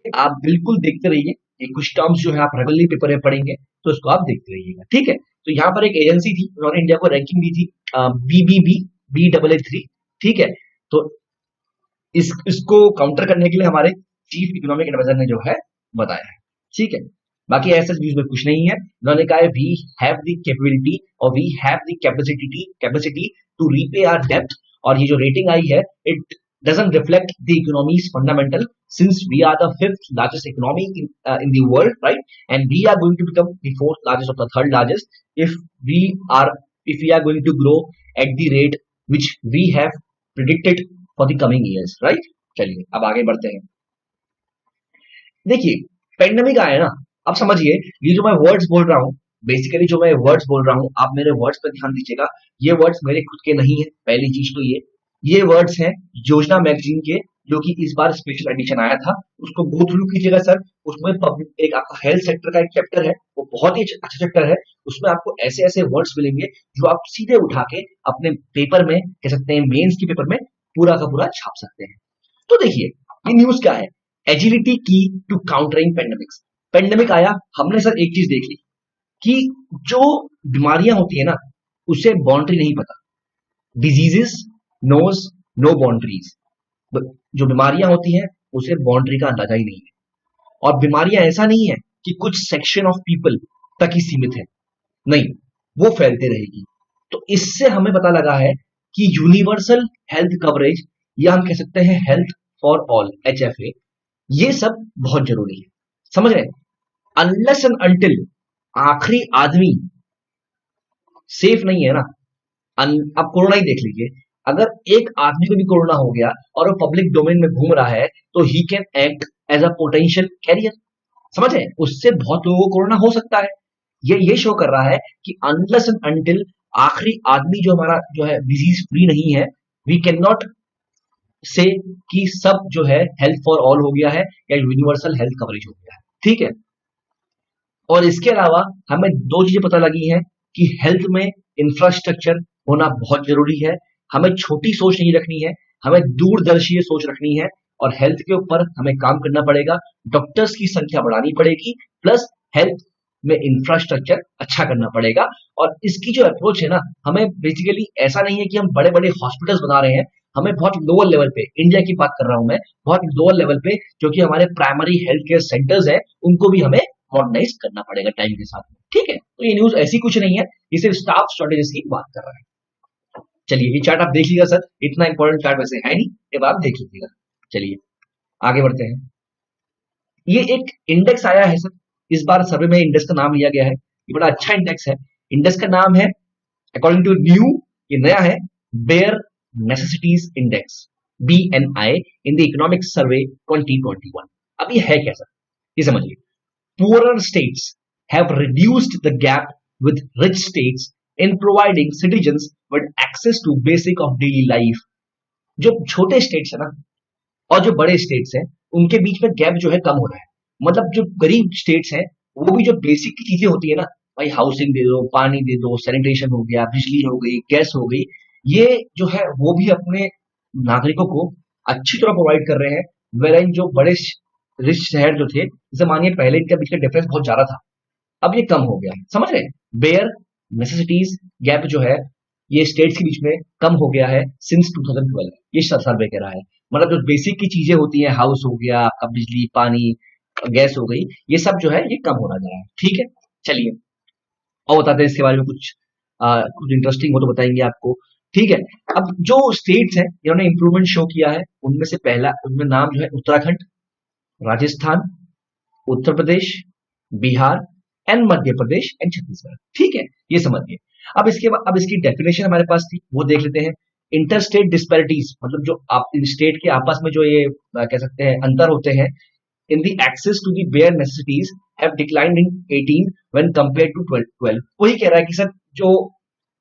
A: आप बिल्कुल देखते रहिए, ये कुछ टर्म्स जो है आप रेगुलरली पेपर में पढ़ेंगे, तो इसको आप देखते रहिएगा। ठीक है, तो यहाँ पर एक एजेंसी थी, उन्होंने इंडिया को रैंकिंग दी थी BBB, BAA3। ठीक है, तो इसको काउंटर करने के लिए हमारे चीफ इकोनॉमिक एडवाइजर ने जो है बताया है। ठीक है, बाकी ऐसा न्यूज में कुछ नहीं है। उन्होंने कहा है वी हैव द कैपेबिलिटी और we have the capacity to repay our डेब्ट, और ये जो रेटिंग आई है it doesn't reflect the economy's fundamental, since we are the 5th largest economy in the world, right? And we are going to become the 4th largest or the 3rd largest if we are going to grow at the rate which we have predicted for the coming years, right? चलिए अब आगे बढ़ते हैं। देखिए, पेंडेमिक आया ना, अब समझिए ये जो मैं वर्ड्स बोल रहा हूँ, बेसिकली जो मैं वर्ड्स बोल रहा हूँ, आप मेरे वर्ड्स पर ध्यान दीजिएगा। ये वर्ड्स मेरे खुद के नहीं है, पहली चीज तो ये वर्ड्स हैं योजना मैगजीन के, जो कि इस बार स्पेशल एडिशन आया था, उसको गो थ्रू कीजिएगा सर। उसमें एक आपका हेल्थ सेक्टर का एक चैप्टर है, वो बहुत ही अच्छा चैप्टर है। उसमें आपको ऐसे ऐसे वर्ड्स मिलेंगे जो आप सीधे उठा के अपने पेपर में, कह सकते हैं मेंस के पेपर में, पूरा का पूरा छाप सकते हैं। तो देखिए ये न्यूज क्या है, एजिलिटी की टू काउंटरिंग पेंडेमिक्स। पेंडेमिक आया, हमने सर एक चीज देख ली कि जो बीमारियां होती है ना, उसे बाउंड्री नहीं पता। Diseases knows no boundaries. जो बीमारियां होती हैं उसे बाउंड्री का अंदाजा ही नहीं है, और बीमारियां ऐसा नहीं है कि कुछ सेक्शन ऑफ पीपल तक ही सीमित है, नहीं, वो फैलते रहेगी। तो इससे हमें पता लगा है कि यूनिवर्सल हेल्थ कवरेज, या हम कह सकते हैं हेल्थ फॉर ऑल, HFA, ये सब बहुत जरूरी है। समझ रहे हैं, अनलेस एंड अनटिल आखिरी आदमी सेफ नहीं है ना, अब कोरोना ही देख लीजिए, अगर एक आदमी को भी कोरोना हो गया और वो पब्लिक डोमेन में घूम रहा है तो he can act as a potential carrier. समझ रहे हैं? उससे बहुत लोगों को कोरोना हो सकता है। ये शो कर रहा है कि अनलेस एंड अनटिल आखिरी आदमी जो हमारा जो है डिजीज फ्री नहीं है, वी कैन नॉट से कि सब जो है हेल्थ फॉर ऑल हो गया है या यूनिवर्सल हेल्थ कवरेज हो गया है। ठीक है। और इसके अलावा हमें दो चीजें पता लगी हैं कि हेल्थ में इंफ्रास्ट्रक्चर होना बहुत जरूरी है। हमें छोटी सोच नहीं रखनी है, हमें दूरदर्शी सोच रखनी है और हेल्थ के ऊपर हमें काम करना पड़ेगा। डॉक्टर्स की संख्या बढ़ानी पड़ेगी, प्लस हेल्थ में इंफ्रास्ट्रक्चर अच्छा करना पड़ेगा। और इसकी जो अप्रोच है ना, हमें बेसिकली ऐसा नहीं है कि हम बड़े बड़े हॉस्पिटल्स बना रहे हैं, हमें बहुत लोअर लेवल पे, इंडिया की बात कर रहा हूं मैं, बहुत लोअर लेवल पे जो कि हमारे प्राइमरी हेल्थ केयर सेंटर्स है, उनको भी हमें मॉडर्नाइज करना पड़ेगा टाइम के साथ में। ठीक है। तो ये न्यूज ऐसी कुछ नहीं है, ये सिर्फ स्टाफ शॉर्टेजेस की बात कर रहा है। चलिए, ये चार्ट आप देख लीजिएगा सर, इतना इंपॉर्टेंट चार्ट वैसे है नहीं, ये बात देख लीजिएगा। चलिए आगे बढ़ते हैं। ये एक इंडेक्स आया है सर, इस बार सर्वे में इंडेक्स का नाम लिया गया है। ये बड़ा अच्छा इंडेक्स है। इंडेक्स का नाम है अकॉर्डिंग टू न्यू, ये नया है, bear necessities index, BNI, in the economic survey 2021। अब ये है क्या सर, ये समझिए। Poorer states have reduced the gap with rich states in providing citizens with access to basic of daily life। जो छोटे स्टेट्स है ना और जो बड़े स्टेट्स हैं, उनके बीच में गैप जो है कम हो रहा है। मतलब जो गरीब स्टेट्स हैं, वो भी जो बेसिक की चीजें होती है ना, भाई हाउसिंग दे दो, पानी दे दो, सैनिटेशन हो गया, बिजली हो गई, गैस हो गई, ये जो है वो भी अपने नागरिकों को अच्छी तरह प्रोवाइड कर रहे हैं। वेराइन जो बड़े रिच शहर जो थे, जैसे मानिए पहले इनका बीच का डिफरेंस बहुत ज्यादा था, अब ये कम हो गया है। समझ रहे हैं? बेयर नेसेसिटीज गैप जो है ये स्टेट्स के बीच में कम हो गया है सिंस 2012, ये सर्वे कह रहा है। मतलब जो बेसिक की चीजें होती हैं, हाउस हो गया आपका, बिजली, पानी, गैस हो गई, ये सब जो है ये कम होना जा रहा है। ठीक है। चलिए और बताते हैं इसके बारे में कुछ इंटरेस्टिंग हो तो बताएंगे आपको। ठीक है। अब जो स्टेट्स हैं इन्होंने इंप्रूवमेंट शो किया है, उनमें से पहला, उनमें नाम जो है उत्तराखंड, राजस्थान, उत्तर प्रदेश, बिहार एंड मध्य प्रदेश एंड छत्तीसगढ़। ठीक है, ये समझिए। अब इसके बाद अब इसकी डेफिनेशन हमारे पास थी, वो देख लेते हैं। इंटर स्टेट डिस्पैरिटीज, मतलब जो आप स्टेट के आपस में जो ये कह सकते हैं अंतर होते हैं, in the access to the bare necessities have declined in 18 when compared to 12। वही कह रहा है कि सर जो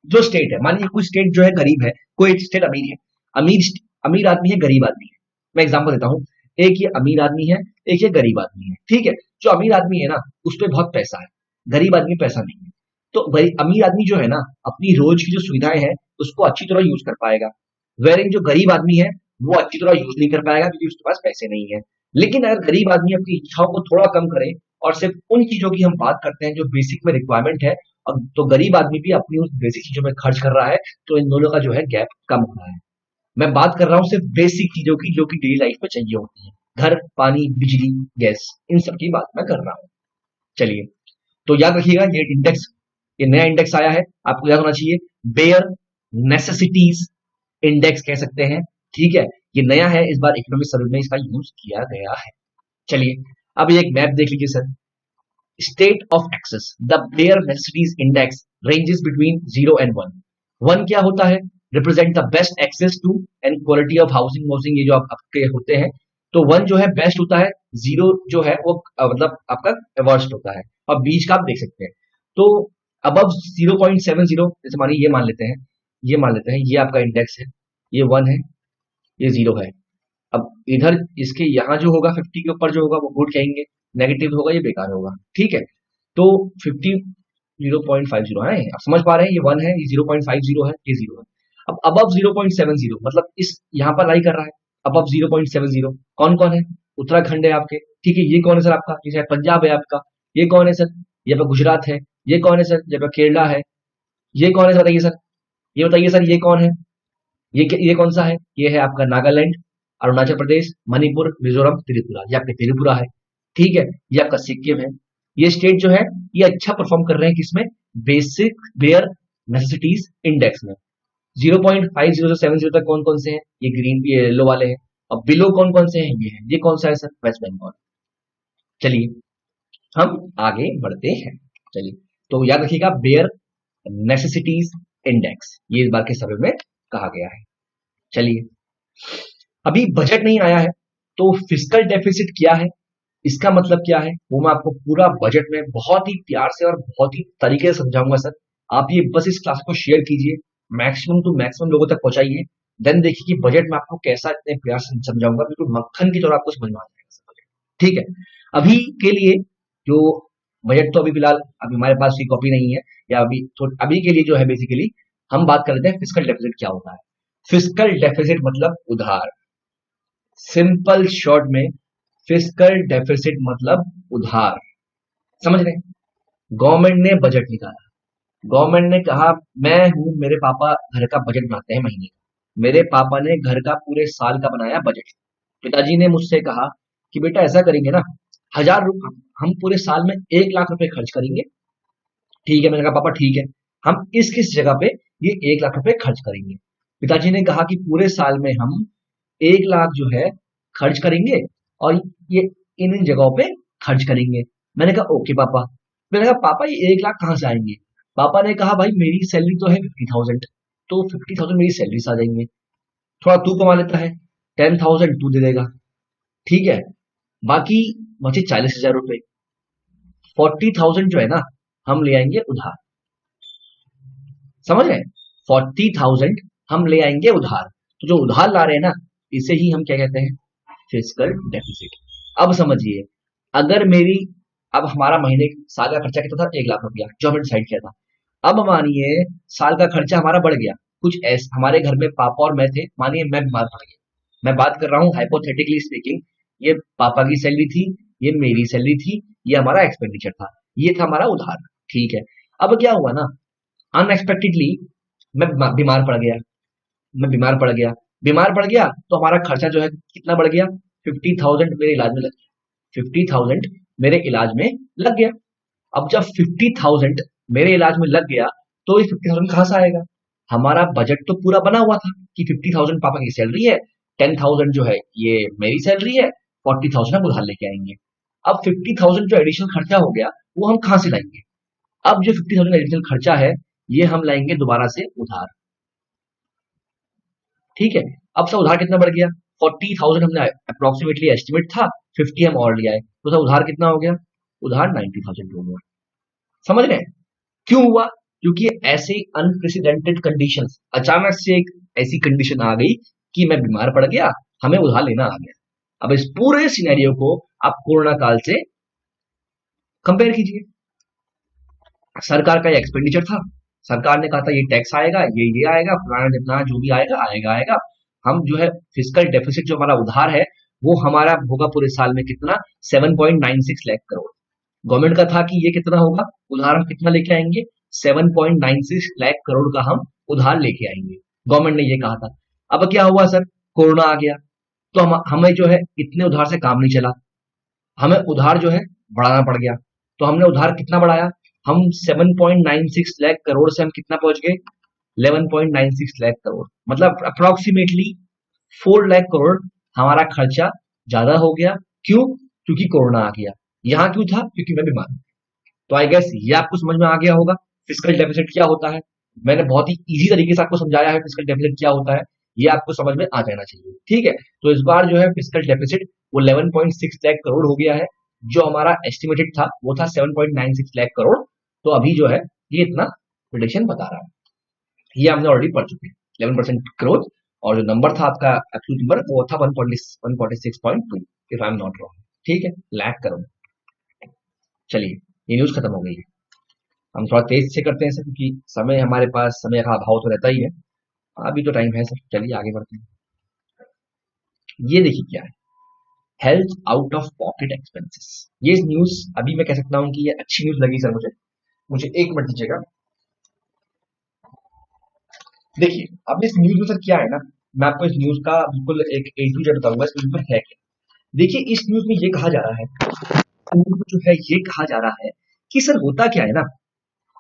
A: जो स्टेट है, मान लीजिए कोई स्टेट जो है गरीब है, कोई स्टेट अमीर है, अमीर अमीर आदमी है, गरीब आदमी है। मैं एग्जांपल देता हूँ, एक ये अमीर आदमी है, एक ये गरीब आदमी है। ठीक है। जो अमीर आदमी है ना, उस पर बहुत पैसा है, गरीब आदमी पैसा नहीं है। तो अमीर आदमी जो है ना, अपनी रोज की जो सुविधाएं हैं उसको अच्छी तरह यूज कर पाएगा, वेरिंग जो गरीब आदमी है वो अच्छी तरह यूज नहीं कर पाएगा क्योंकि उसके पास पैसे नहीं है। लेकिन अगर गरीब आदमी अपनी इच्छाओं को थोड़ा कम करे और सिर्फ उन चीजों की हम बात करते हैं जो बेसिक में रिक्वायरमेंट है, अब तो गरीब आदमी भी अपनी उस बेसिक चीजों में खर्च कर रहा है, तो इन दोनों का जो है गैप कम हो रहा है। मैं बात कर रहा हूँ सिर्फ बेसिक चीजों की जो कि डेली लाइफ में चाहिए होती है, घर, पानी, बिजली, गैस, इन सब की बात मैं कर रहा हूँ। चलिए, तो याद रखिएगा ये इंडेक्स, ये नया इंडेक्स आया है, आपको याद होना चाहिए, बेयर नेसेसिटीज इंडेक्स कह सकते हैं। ठीक है, ये नया है, इस बार इकोनॉमिक सर्वे में इसका यूज किया गया है। चलिए अब ये एक मैप देख लीजिए sir. State of access, the bare necessities index ranges between 0 and 1। 1 क्या होता है? Represent the best access to and quality of housing, ये जो आपके होते हैं, तो 1 जो है बेस्ट होता है, 0 जो है वो मतलब आपका वर्स्ट होता है, और बीच का आप देख सकते हैं। तो अबव 0.70, जैसे मानिए ये मान लेते हैं, ये आपका इंडेक्स है, ये 1 है, ये 0 है। अब इधर इसके यहाँ जो होगा 50 के ऊपर जो होगा वो गुड कहेंगे, नेगेटिव होगा ये बेकार होगा। ठीक है। तो 50 0.50 है, आप समझ पा रहे हैं, ये 1 है, ये 0.50 है, ये 0 है। अब अबव 0.70 मतलब इस यहाँ पर लाई कर रहा है, अबव 0.70 कौन कौन है? उत्तराखंड है आपके। ठीक है, ये कौन है सर आपका? जैसे पंजाब है आपका। ये कौन है सर? ये आपका गुजरात है। ये कौन है सर? ये आपका केरला है। ये कौन है सर? बताइए सर, ये बताइए सर, ये कौन है? ये कौन सा है? ये है आपका नागालैंड, अरुणाचल प्रदेश, मणिपुर, मिजोरम, त्रिपुरा। ये आपका त्रिपुरा है। ठीक है, ये आपका सिक्किम है। ये स्टेट जो है ये अच्छा परफॉर्म कर रहे हैं किसमें? बेसिक बेयर नेसेसिटीज इंडेक्स में। 0.50 से 70 तक कौन कौन से हैं? ये ग्रीन, ये येलो वाले हैं। और बिलो कौन कौन से हैं? ये है। ये कौन सा है सर? वेस्ट बंगाल। चलिए हम आगे बढ़ते हैं। चलिए, तो याद रखिएगा बेयर नेसेसिटीज इंडेक्स, ये इस बार के सर्वे में कहा गया है। चलिए, अभी बजट नहीं आया है, तो फिस्कल डेफिसिट क्या है, इसका मतलब क्या है, वो मैं आपको पूरा बजट में बहुत ही प्यार से और बहुत ही तरीके से समझाऊंगा सर। आप ये बस इस क्लास को शेयर कीजिए, मैक्सिमम टू मैक्सिमम लोगों तक पहुंचाइए। देन देखिए कि बजट में आपको कैसा इतने प्यार से समझाऊंगा, बिल्कुल मक्खन की तरह आपको समझ में आ जाएगा सर बजट। ठीक है, अभी के लिए जो बजट, तो अभी फिलहाल अभी हमारे पास ये कॉपी नहीं है, या अभी अभी के लिए जो है बेसिकली हम बात कर लेते हैं फिस्कल डेफिसिट क्या होता है। फिस्कल डेफिसिट मतलब उधार, सिंपल शॉर्ट में फिस्कल डेफिसिट मतलब उधार। समझ रहे हैं? गवर्नमेंट ने बजट निकाला, गवर्नमेंट ने कहा मैं हूं, मेरे पापा घर का बजट बनाते हैं महीने का, मेरे पापा ने घर का पूरे साल का बनाया बजट। पिताजी ने मुझसे कहा कि बेटा ऐसा करेंगे ना, 1,000 रुपये हम पूरे साल में 1 लाख रुपए खर्च करेंगे। ठीक है, मैंने कहा पापा ठीक है, हम किस किस जगह पे ये 1 लाख रुपए खर्च करेंगे। पिताजी ने कहा कि पूरे साल में हम 1 लाख जो है खर्च करेंगे, और ये इन जगहों पे खर्च करेंगे। मैंने कहा ओके पापा। मैंने कहा पापा ये 1 लाख कहाँ से आएंगे। पापा ने कहा भाई मेरी सैलरी तो है 50,000, तो 50,000 मेरी सैलरी से आ जाएंगे, थोड़ा तू कमा लेता है, 10,000 तू दे देगा। ठीक है, बाकी बचे 40,000 रुपए, 40,000 जो है ना हम ले आएंगे उधार। समझ रहे हैं? 40,000 हम ले आएंगे उधार। तो जो उधार ला रहे हैं ना, इसे ही हम क्या कहते हैं, फिस्कल डेफिसिट। अब समझिए, अगर मेरी, अब हमारा महीने साल का खर्चा कितना था, 1 लाख रुपया जो हमने डिसाइड किया था। अब मानिए साल का खर्चा हमारा बढ़ गया, कुछ ऐसा हमारे घर में पापा और मैं थे, मानिए मैं बीमार पड़ गया, मैं बात कर रहा हूँ हाइपोथेटिकली स्पीकिंग, ये पापा की सैलरी थी, ये मेरी सैलरी थी, ये हमारा एक्सपेंडिचर था, ये था हमारा उधार। ठीक है, अब क्या हुआ ना, अनएक्सपेक्टेडली मैं बीमार पड़ गया, मैं बीमार पड़ गया, बीमार पड़ गया तो हमारा खर्चा जो है कितना बढ़ गया, 50,000 मेरे इलाज में लग गया, 50,000 मेरे इलाज में लग गया। अब जब 50,000 मेरे इलाज में लग गया, तो ये 50,000 कहाँ से आएगा, हमारा बजट तो पूरा बना हुआ था कि 50,000 पापा की सैलरी है, 10,000 जो है ये मेरी सैलरी है, 40,000 हम उधार लेके आएंगे। अब 50,000 जो एडिशनल खर्चा हो गया, वो हम कहाँ से लाएंगे, अब जो 50,000 एडिशनल खर्चा है, ये हम लाएंगे दोबारा से उधार। ठीक है, अब सर उधार कितना बढ़ गया, 40,000 हमने अप्रोक्सीमेटली एस्टिमेट था, 50 हम और ले आए, तो सर उधार कितना हो गया, उधार 90,000 हो गया। समझ रहे हैं? क्यों हुआ, क्योंकि ऐसे अनप्रेसिडेंटेड कंडीशंस, अचानक से एक ऐसी कंडीशन आ गई कि मैं बीमार पड़ गया, हमें उधार लेना आ गया। अब इस पूरे सिनेरियो को आप कोरोना काल से कंपेयर कीजिए। सरकार का ये एक्सपेंडिचर था, सरकार ने कहा था ये टैक्स आएगा, ये आएगा, फलाना ढिमकाना जो भी आएगा आएगा आएगा। हम जो है फिस्कल डेफिसिट जो हमारा उधार है, वो हमारा होगा पूरे साल में कितना, 7.96 लाख करोड़। गवर्नमेंट का था कि ये कितना होगा, उधार हम कितना लेके आएंगे, 7.96 लाख करोड़ का हम उधार लेके आएंगे, गवर्नमेंट ने ये कहा था। अब क्या हुआ सर, कोरोना आ गया, तो हमें जो है इतने उधार से काम नहीं चला, हमें उधार जो है बढ़ाना पड़ गया। तो हमने उधार कितना बढ़ाया, हम 7.96 लाख करोड़ से हम कितना पहुंच गए, 11.96 लाख करोड़, मतलब अप्रोक्सीमेटली 4 लाख करोड़ हमारा खर्चा ज्यादा हो गया। क्यों, क्योंकि कोरोना आ गया। यहाँ क्यों था, क्योंकि मैं बीमार हूं। तो आई गेस ये आपको समझ में आ गया होगा फिस्कल डेफिसिट क्या होता है। मैंने बहुत ही इजी तरीके से आपको समझाया है फिस्कल डेफिसिट क्या होता है, ये आपको समझ में आ जाना चाहिए। ठीक है, तो इस बार जो है फिस्कल डेफिसिट वो 11.6 लाख करोड़ हो गया है, जो हमारा एस्टिमेटेड था वो था 7.96 लाख करोड़। तो अभी जो है ये इतना प्रिडिक्शन बता रहा है, ये हमने ऑलरेडी पढ़ चुके हैं, 11% ग्रोथ, और जो नंबर था आपका एब्सोल्यूट नंबर वो था 146.2 if I am not wrong. ठीक है, लाख करोड़। चलिए, ये न्यूज खत्म हो गई है। हम थोड़ा तेज से करते हैं सर, क्योंकि समय हमारे पास, समय का अभाव तो रहता ही है, अभी तो टाइम है सर। चलिए आगे बढ़ते हैं। ये देखिए क्या है, health out of pocket expenses. ये न्यूज अभी मैं कह सकता हूँ कि ये अच्छी न्यूज लगी सर मुझे। मुझे 1 मिनट दीजिएगा। देखिए अब इस न्यूज में सर क्या है ना, मैं आपको इस न्यूज का बिल्कुल एक A to Z बताऊंगा इस न्यूज में है क्या। देखिए इस न्यूज में ये कहा जा रहा है, जो है ये कहा जा रहा है कि सर होता क्या है ना,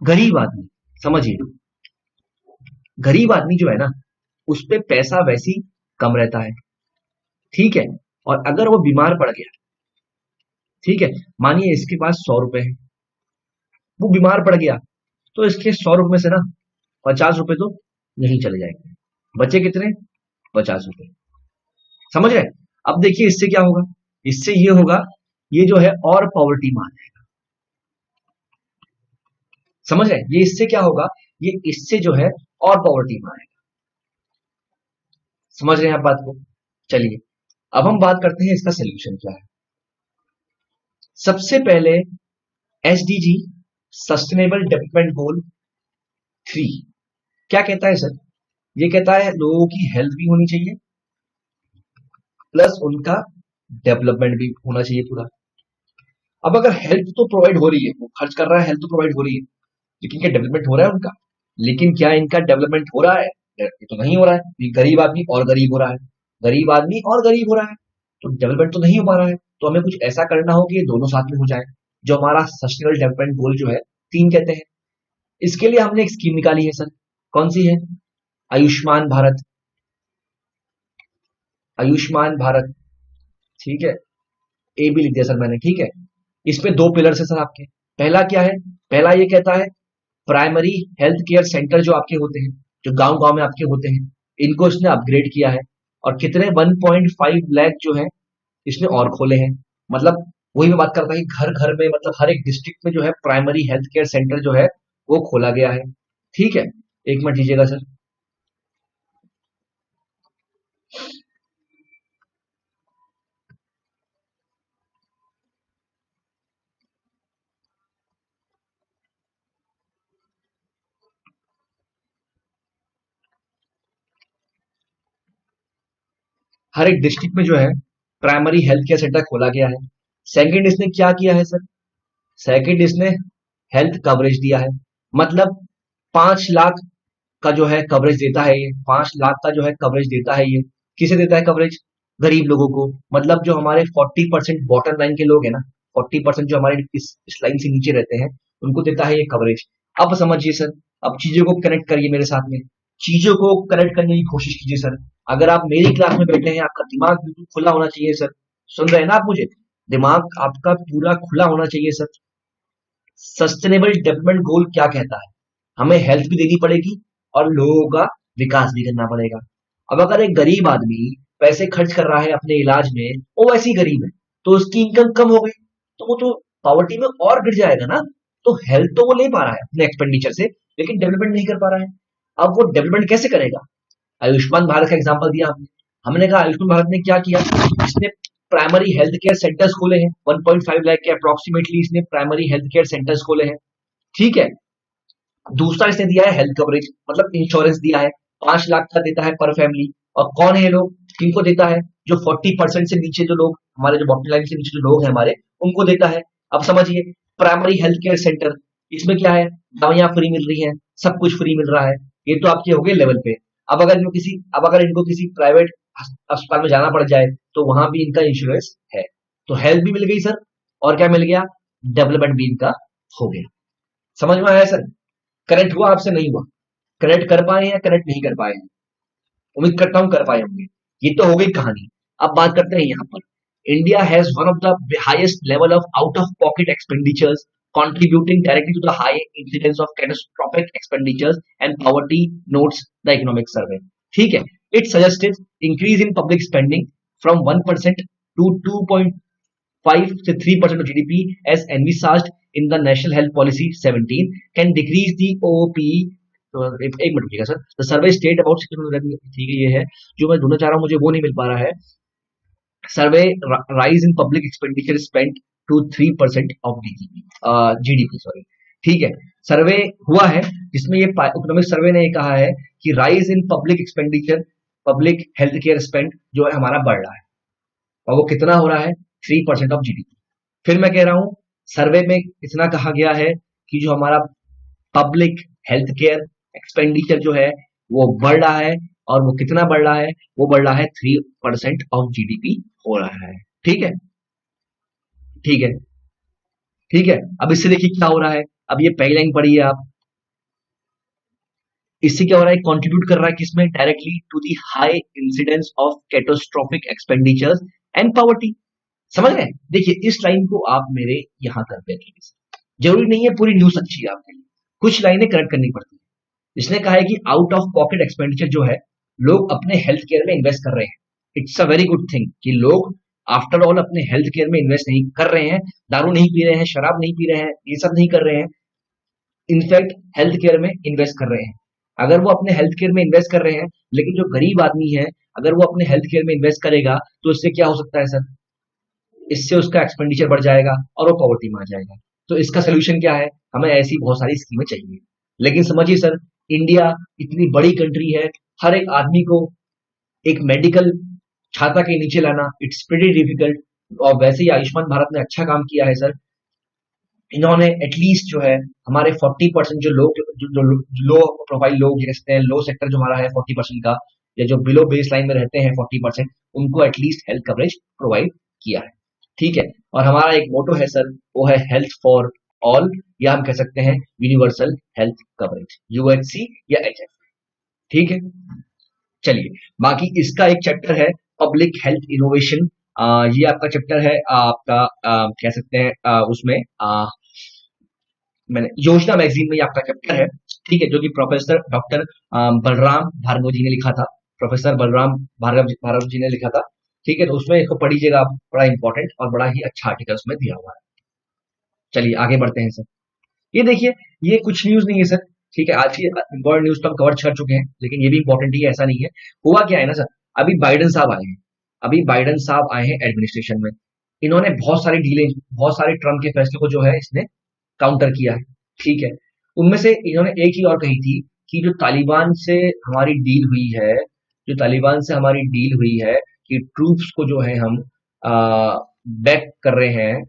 A: गरीब आदमी, समझिए गरीब आदमी जो है ना, उस पे पैसा वैसी कम रहता है। ठीक है, और अगर वो बीमार पड़ गया, ठीक है, मानिए इसके पास 100 रुपए है, वो बीमार पड़ गया, तो इसके 100 रुपए में से ना 50 रुपए तो यहीं चले जाएंगे, बचे कितने, 50 रुपए। समझ रहे हैं? अब देखिए इससे क्या होगा, इससे ये होगा, ये जो है और पॉवर्टी में आ जाएगा। समझ रहे हैं? ये इससे क्या होगा, ये इससे जो है और पॉवर्टी में आएगा। समझ रहे हैं आप बात को? चलिए अब हम बात करते हैं इसका सोल्यूशन क्या है। सबसे पहले एसडीजी सस्टेनेबल डेवलपमेंट गोल 3 क्या कहता है सर? ये कहता है लोगों की हेल्थ भी होनी चाहिए प्लस उनका डेवलपमेंट भी होना चाहिए पूरा। अब अगर हेल्थ तो प्रोवाइड हो रही है, वो खर्च कर रहा है, हेल्थ तो प्रोवाइड हो रही है, लेकिन क्या डेवलपमेंट हो रहा है उनका? लेकिन क्या इनका डेवलपमेंट हो रहा है? ये तो नहीं हो रहा है। ये गरीब आदमी और गरीब हो रहा है, गरीब आदमी और गरीब हो रहा है, तो डेवलपमेंट तो नहीं हो पा रहा है। तो हमें कुछ ऐसा करना हो कि ये दोनों साथ में हो जाए, जो हमारा सस्टेनेबल डेवलपमेंट गोल जो है 3 कहते हैं। इसके लिए हमने एक स्कीम निकाली है सर। कौन सी है? आयुष्मान भारत। आयुष्मान भारत, ठीक है, ए भी लिख दिया सर मैंने, ठीक है। इस पे 2 पिलर्स है सर आपके। पहला क्या है? पहला ये कहता है प्राइमरी हेल्थ केयर सेंटर जो आपके होते हैं, जो गांव गांव में आपके होते हैं, इनको इसने अपग्रेड किया है और कितने 1.5 लाख जो है इसने और खोले हैं। मतलब वही मैं बात करता हूँ कि घर घर में, मतलब हर एक डिस्ट्रिक्ट में जो है प्राइमरी हेल्थ केयर सेंटर जो है वो खोला गया है। ठीक है, एक मिनट दीजिएगा सर। हर एक डिस्ट्रिक्ट में जो है प्राइमरी हेल्थ केयर सेंटर खोला गया है। सेकंड इसने क्या किया है सर? सेकंड इसने हेल्थ कवरेज दिया है। मतलब 5 लाख का जो है कवरेज देता है ये, 5 लाख का जो है कवरेज देता है ये। किसे देता है कवरेज? गरीब लोगों को। मतलब जो हमारे 40% बॉटम लाइन के लोग हैं ना, 40% जो हमारे इस लाइन से नीचे रहते हैं, उनको देता है ये कवरेज। अब समझिए सर, अब चीजों को कनेक्ट करिए मेरे साथ में, चीजों को कनेक्ट करने की कोशिश कीजिए सर। अगर आप मेरी क्लास में बैठे हैं, आपका दिमाग बिल्कुल खुला होना चाहिए सर। सुन रहे हैं ना आप मुझे? दिमाग आपका पूरा खुला होना चाहिए सर। सस्टेनेबल डेवलपमेंट गोल क्या कहता है? हमें हेल्थ भी देनी पड़ेगी और लोगों का विकास भी करना पड़ेगा। अब अगर एक गरीब आदमी पैसे खर्च कर रहा है अपने इलाज में, वो वैसे ही गरीब है, तो उसकी इनकम कम हो गई, तो वो तो पॉवर्टी में और गिर जाएगा ना। तो हेल्थ तो वो ले पा रहा है अपने एक्सपेंडिचर से, लेकिन डेवलपमेंट नहीं कर पा रहा है। अब वो डेवलपमेंट कैसे करेगा? आयुष्मान भारत का एग्जांपल दिया हमने। हमने कहा आयुष्मान भारत ने क्या किया, इसने प्राइमरी हेल्थ केयर सेंटर्स खोले हैं। 1.5 लाख के अप्रोक्सीमेटली इसने प्राइमरी हेल्थ केयर सेंटर्स खोले हैं। ठीक है, दूसरा इसने दिया है हेल्थ कवरेज, मतलब इंश्योरेंस दिया है, 5 लाख का देता है पर फैमिली। और कौन है ये लोग, किनको देता है? जो 40% से नीचे जो लोग, हमारे जो बॉटम लाइन से नीचे जो लोग हैं हमारे, उनको देता है। अब समझिए, प्राइमरी हेल्थ केयर सेंटर, इसमें क्या है? दवाइयां फ्री मिल रही हैं, सब कुछ फ्री मिल रहा है। ये तो आपके हो गए लेवल पे। अब अगर इनको किसी प्राइवेट अस्पताल में जाना पड़ जाए, तो वहां भी इनका इंश्योरेंस है। तो हेल्थ भी मिल गई सर, और क्या मिल गया? डेवलपमेंट भी इनका हो गया। समझ में आया सर? कनेक्ट हुआ आपसे? नहीं हुआ? कनेक्ट कर पाए या कनेक्ट नहीं कर पाए? उम्मीद करता हूं कर पाए होंगे। ये तो हो गई कहानी। अब बात करते हैं यहाँ पर, India has one of the highest level of out of pocket expenditures contributing directly to the high incidence of catastrophic expenditures and poverty, notes the economic survey. ठीक है, it suggested increase in public spending from 1% to 2.5 to 3% of GDP as envisaged in the National Health Policy 17 can decrease the OOP। तो एक मिनट रुकिएगा sir. The survey state about, ठीक है, ये है जो मैं ढूंढना चाह रहा हूँ, मुझे वो नहीं मिल पा रहा है। Survey rise in public expenditure spent to 3% of GDP, sorry. ठीक है, सर्वे हुआ है जिसमें ये इकोनॉमिक सर्वे ने ये कहा है कि rise in public expenditure, public health care spend जो है हमारा बढ़ रहा है, और वो कितना हो रहा है? 3% ऑफ जीडीपी। फिर मैं कह रहा हूं, सर्वे में इतना कहा गया है कि जो हमारा पब्लिक हेल्थ केयर एक्सपेंडिचर जो है वो बढ़ रहा है, और वो कितना बढ़ रहा है? वो बढ़ रहा है 3% ऑफ जीडीपी हो रहा है। ठीक है, ठीक है, ठीक है। अब इससे देखिए क्या हो रहा है। अब ये पहली लाइन पढ़िए आप, इससे क्या हो रहा है? कंट्रीब्यूट कर रहा है किसमें? Directly to the high incidence of catastrophic expenditures and poverty. समझ रहे हैं? देखिए इस लाइन को आप मेरे यहां कर देंगे। जरूरी नहीं है पूरी न्यूज अच्छी है आपके लिए, कुछ लाइनें करेक्ट करनी पड़ती है। इसने कहा है कि आउट ऑफ पॉकेट एक्सपेंडिचर जो है लोग अपने हेल्थ केयर में इन्वेस्ट कर रहे हैं। It's a very good thing कि लोग आफ्टर ऑल अपने हेल्थ केयर में इन्वेस्ट नहीं कर रहे हैं, दारू नहीं पी रहे हैं, शराब नहीं पी रहे हैं, ये सब नहीं कर रहे हैं, इनफैक्ट हेल्थ केयर में इन्वेस्ट कर रहे हैं। अगर वो अपने हेल्थ केयर में इन्वेस्ट कर रहे हैं, लेकिन जो गरीब आदमी है अगर वो अपने हेल्थ केयर में इन्वेस्ट करेगा तो इससे क्या हो सकता है सर? इससे उसका एक्सपेंडिचर बढ़ जाएगा और वो पॉवर्टी में आ जाएगा। तो इसका सोल्यूशन क्या है? हमें ऐसी बहुत सारी स्कीमें चाहिए। लेकिन समझिए सर, इंडिया इतनी बड़ी कंट्री है, हर एक आदमी को एक मेडिकल छाता के नीचे लाना इट्स प्रीटी डिफिकल्ट। और वैसे ही आयुष्मान भारत ने अच्छा काम किया है सर। इन्होंने एटलीस्ट जो है हमारे 40% जो लोग जो लो प्रोफाइल लोग जिसते हैं, लो सेक्टर जो हमारा है 40% का, या जो बिलो बेस लाइन में रहते हैं 40%, उनको एटलीस्ट हेल्थ कवरेज प्रोवाइड किया है। ठीक है। और हमारा एक मोटो है सर, वो है हेल्थ फॉर ऑल, या हम कह सकते हैं यूनिवर्सल हेल्थ कवरेज, यूएचसी या एचएफ। ठीक है। चलिए, बाकी इसका एक चैप्टर है पब्लिक हेल्थ इनोवेशन। ये आपका चैप्टर है, आपका कह सकते हैं उसमें मैंने योजना मैगजीन में ये आपका चैप्टर है। ठीक है, जो कि प्रोफेसर डॉक्टर बलराम भार्गव जी ने लिखा था। प्रोफेसर बलराम भार्गव जी ने लिखा था। ठीक है, तो उसमें इसको पढ़िएगा आप, बड़ा इंपॉर्टेंट और बड़ा ही अच्छा आर्टिकल उसमें दिया हुआ है। चलिए आगे बढ़ते हैं सर। ये देखिए, ये कुछ न्यूज नहीं है सर। ठीक है, आज की इंपॉर्टेंट न्यूज तो हम कवर कर चुके हैं, लेकिन ये भी इंपॉर्टेंट ही है, ऐसा नहीं है। हुआ क्या है ना सर, अभी बाइडन साहब आए हैं। अभी बाइडन साहब आए हैं एडमिनिस्ट्रेशन में। इन्होंने बहुत सारी डीले, बहुत सारे ट्रम्प के फैसले को जो है इसने काउंटर किया है। ठीक है। उनमें से इन्होंने एक ही और कही थी कि जो तालिबान से हमारी डील हुई है, जो तालिबान से हमारी डील हुई है कि ट्रूप्स को जो है हम बैक कर रहे हैं,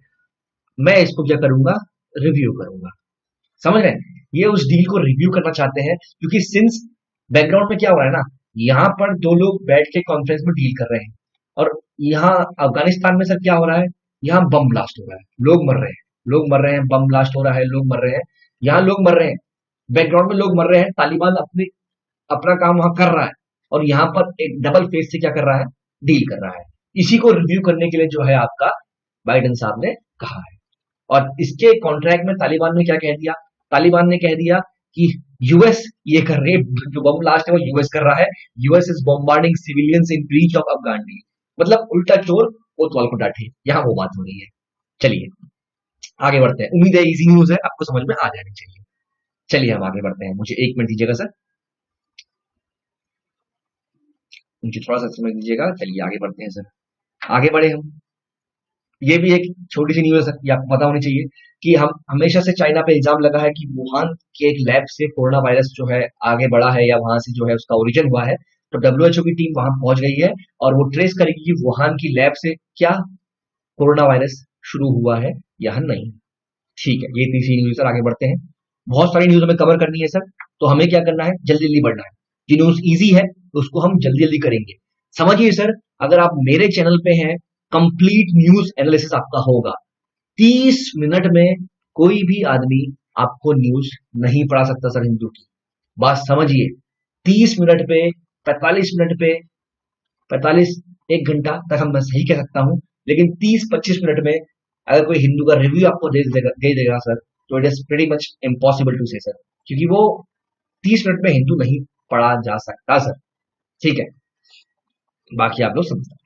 A: मैं इसको क्या करूंगा, रिव्यू करूंगा। समझ रहे हैं? ये उस डील को रिव्यू करना चाहते हैं, क्योंकि सिंस बैकग्राउंड में क्या हो रहा है ना, यहाँ पर दो लोग बैठ के कॉन्फ्रेंस में डील कर रहे हैं, और यहाँ अफगानिस्तान में सर क्या हो रहा है, यहाँ बम ब्लास्ट हो रहा है, लोग मर रहे हैं, लोग मर रहे हैं, बम ब्लास्ट हो रहा है, लोग मर रहे हैं, यहाँ लोग मर रहे हैं, बैकग्राउंड में लोग मर रहे हैं, तालिबान अपने अपना काम वहां कर रहा है, और यहाँ पर एक डबल फेस से क्या कर रहा है, डील कर रहा है। इसी को रिव्यू करने के लिए जो है आपका बाइडन साहब ने कहा है। और इसके कॉन्ट्रैक्ट में तालिबान ने क्या कह दिया, तालिबान ने कह दिया कि यूएस ये कर रही है, जो बम ब्लास्ट है वो यूएस कर रहा है, US is bombarding civilians in breach of Afghan deal. मतलब उल्टा चोर कोतवाल को डांटे, यहाँ वो बात हो रही है। चलिए आगे बढ़ते हैं, उम्मीद है इजी न्यूज है, आपको समझ में आ जानी चाहिए। चलिए हम आगे बढ़ते हैं, मुझे 1 मिनट दीजिएगा सर, मुझे थोड़ा सा समय दीजिएगा। चलिए आगे बढ़ते हैं सर, आगे बढ़े हम। ये भी एक छोटी सी न्यूज है सर, ये आपको पता होनी चाहिए कि हम हमेशा से चाइना पे इल्जाम लगा है कि वुहान के एक लैब से कोरोना वायरस जो है आगे बढ़ा है, या वहां से जो है उसका ओरिजिन हुआ है। तो डब्ल्यूएचओ की टीम वहां पहुंच गई है और वो ट्रेस करेगी कि वुहान की लैब से क्या कोरोना वायरस शुरू हुआ है या नहीं। ठीक है, ये तीसरी न्यूज सर, आगे बढ़ते हैं। बहुत सारी न्यूज हमें कवर करनी है सर, तो हमें क्या करना है, जल्दी जल्दी बढ़ना है। जो न्यूज इजी है उसको हम जल्दी जल्दी करेंगे। समझिए सर, अगर आप मेरे चैनल पे हैं, कंप्लीट न्यूज एनालिसिस आपका होगा। 30 मिनट में कोई भी आदमी आपको न्यूज नहीं पढ़ा सकता सर हिंदू की। बात समझिए, 30 मिनट पे, 45 मिनट पे, 45, 1 घंटा तक हम मैं सही कह सकता हूं, लेकिन 30-25 मिनट में अगर कोई हिंदू का रिव्यू आपको दे देगा सर, तो it is pretty much impossible to say sir, क्योंकि वो 30 मिनट में हिंदू नहीं पढ़ा जा सकता सर। ठीक है, बाकी आप लोग समझते हैं।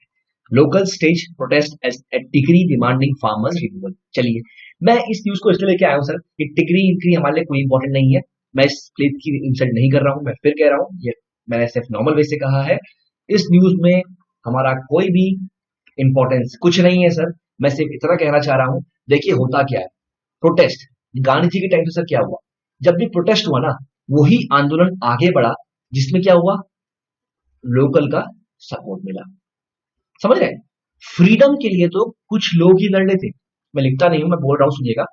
A: लोकल स्टेज प्रोटेस्ट एट टिकरी डिमांडिंग फार्मर्स रिमूवल। चलिए, मैं इस न्यूज को इसलिए लेके आया हूं सर कि टिकरी इंक्री हमारे लिए कोई इंपॉर्टेंट नहीं है। मैं इस प्लेस की इंसल्ट नहीं कर रहा हूं, मैं फिर कह रहा हूं, ये मैंने सिर्फ नॉर्मल वे से कहा है। इस न्यूज में हमारा कोई भी इंपॉर्टेंस कुछ नहीं है सर। मैं सिर्फ इतना कहना चाह रहा हूं, देखिए होता क्या है, प्रोटेस्ट गांधी जी के टाइम पे सर क्या हुआ, जब भी प्रोटेस्ट हुआ ना, वही आंदोलन आगे बढ़ा जिसमें क्या हुआ, लोकल का सपोर्ट मिला। समझ रहे हैं? फ्रीडम के लिए तो कुछ लोग ही लड़ रहे थे, मैं लिखता नहीं हूं, मैं बोल रहा हूं, सुनिएगा।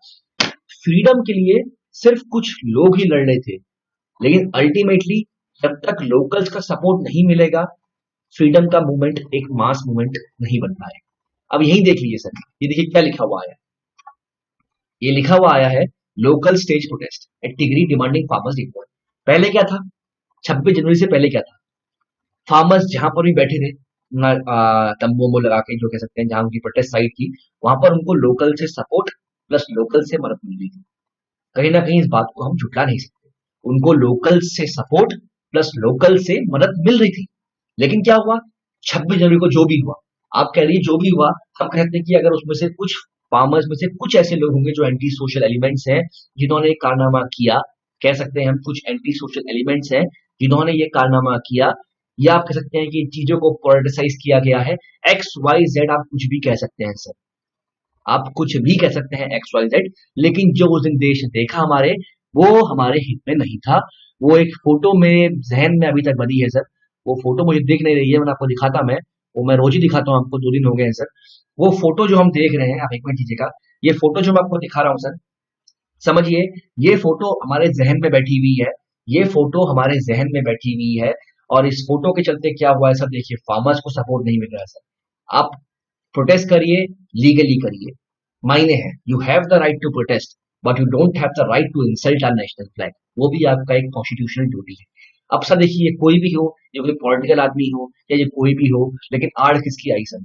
A: फ्रीडम के लिए सिर्फ कुछ लोग ही लड़ रहे थे, लेकिन अल्टीमेटली जब तक लोकल्स का सपोर्ट नहीं मिलेगा, फ्रीडम का मूवमेंट एक मास मूवमेंट नहीं बन पाए। अब यही देख लीजिए सर, ये देखिए क्या लिखा हुआ आया, ये लिखा हुआ आया है, local stage protest at Tigri demanding farmers report. पहले क्या था, 26 जनवरी से पहले क्या था, फार्मर्स जहां पर भी बैठे थे तंबू वंबू लगा के, जो कह सकते हैं, जहां उनकी प्रोटेस्ट साइट थी, वहां पर उनको लोकल से सपोर्ट प्लस लोकल से मदद मिल रही थी। कहीं ना कहीं इस बात को हम झुटला नहीं सकते, उनको लोकल से सपोर्ट प्लस लोकल से मदद मिल रही थी। लेकिन क्या हुआ, 26 जनवरी को जो भी हुआ, आप कह रही है जो भी हुआ, हम कहते हैं कि अगर उसमें से कुछ फार्मर्स में से कुछ ऐसे लोग होंगे जो एंटी सोशल एलिमेंट्स हैं, जिन्होंने एक कारनामा किया, कह सकते हैं हम कुछ एंटी सोशल एलिमेंट्स हैं जिन्होंने ये कारनामा किया, या आप कह सकते हैं कि इन चीजों को पॉलिटिसाइज किया गया है। एक्स वाई जेड आप कुछ भी कह सकते हैं सर, आप कुछ भी कह सकते हैं एक्स वाई जेड, लेकिन जो उस दिन देश देखा हमारे, वो हमारे हित में नहीं था। वो एक फोटो मेरे जहन में अभी तक बनी है सर, वो फोटो मुझे दिख नहीं रही है, मैंने आपको दिखाता, मैं रोज ही दिखाता हूँ आपको, 2 दिन हो गए हैं सर। वो फोटो जो हम देख रहे हैं, आप एक मिनट दीजिएगा, ये फोटो जो मैं आपको दिखा रहा हूँ सर, समझिए, ये फोटो हमारे जहन में बैठी हुई है, ये फोटो हमारे जहन में बैठी हुई है, और इस फोटो के चलते क्या हुआ है सर, देखिए फार्मर्स को सपोर्ट नहीं मिल रहा है सर। आप प्रोटेस्ट करिए, लीगली करिए, मायने हैं, you have the right to protest, but you don't have the right to insult our national flag, वो भी आपका एक कॉन्स्टिट्यूशनल ड्यूटी है। अब सर देखिए, कोई भी हो, ये कोई पॉलिटिकल आदमी हो या ये कोई भी हो, लेकिन आड़ किसकी आई सर,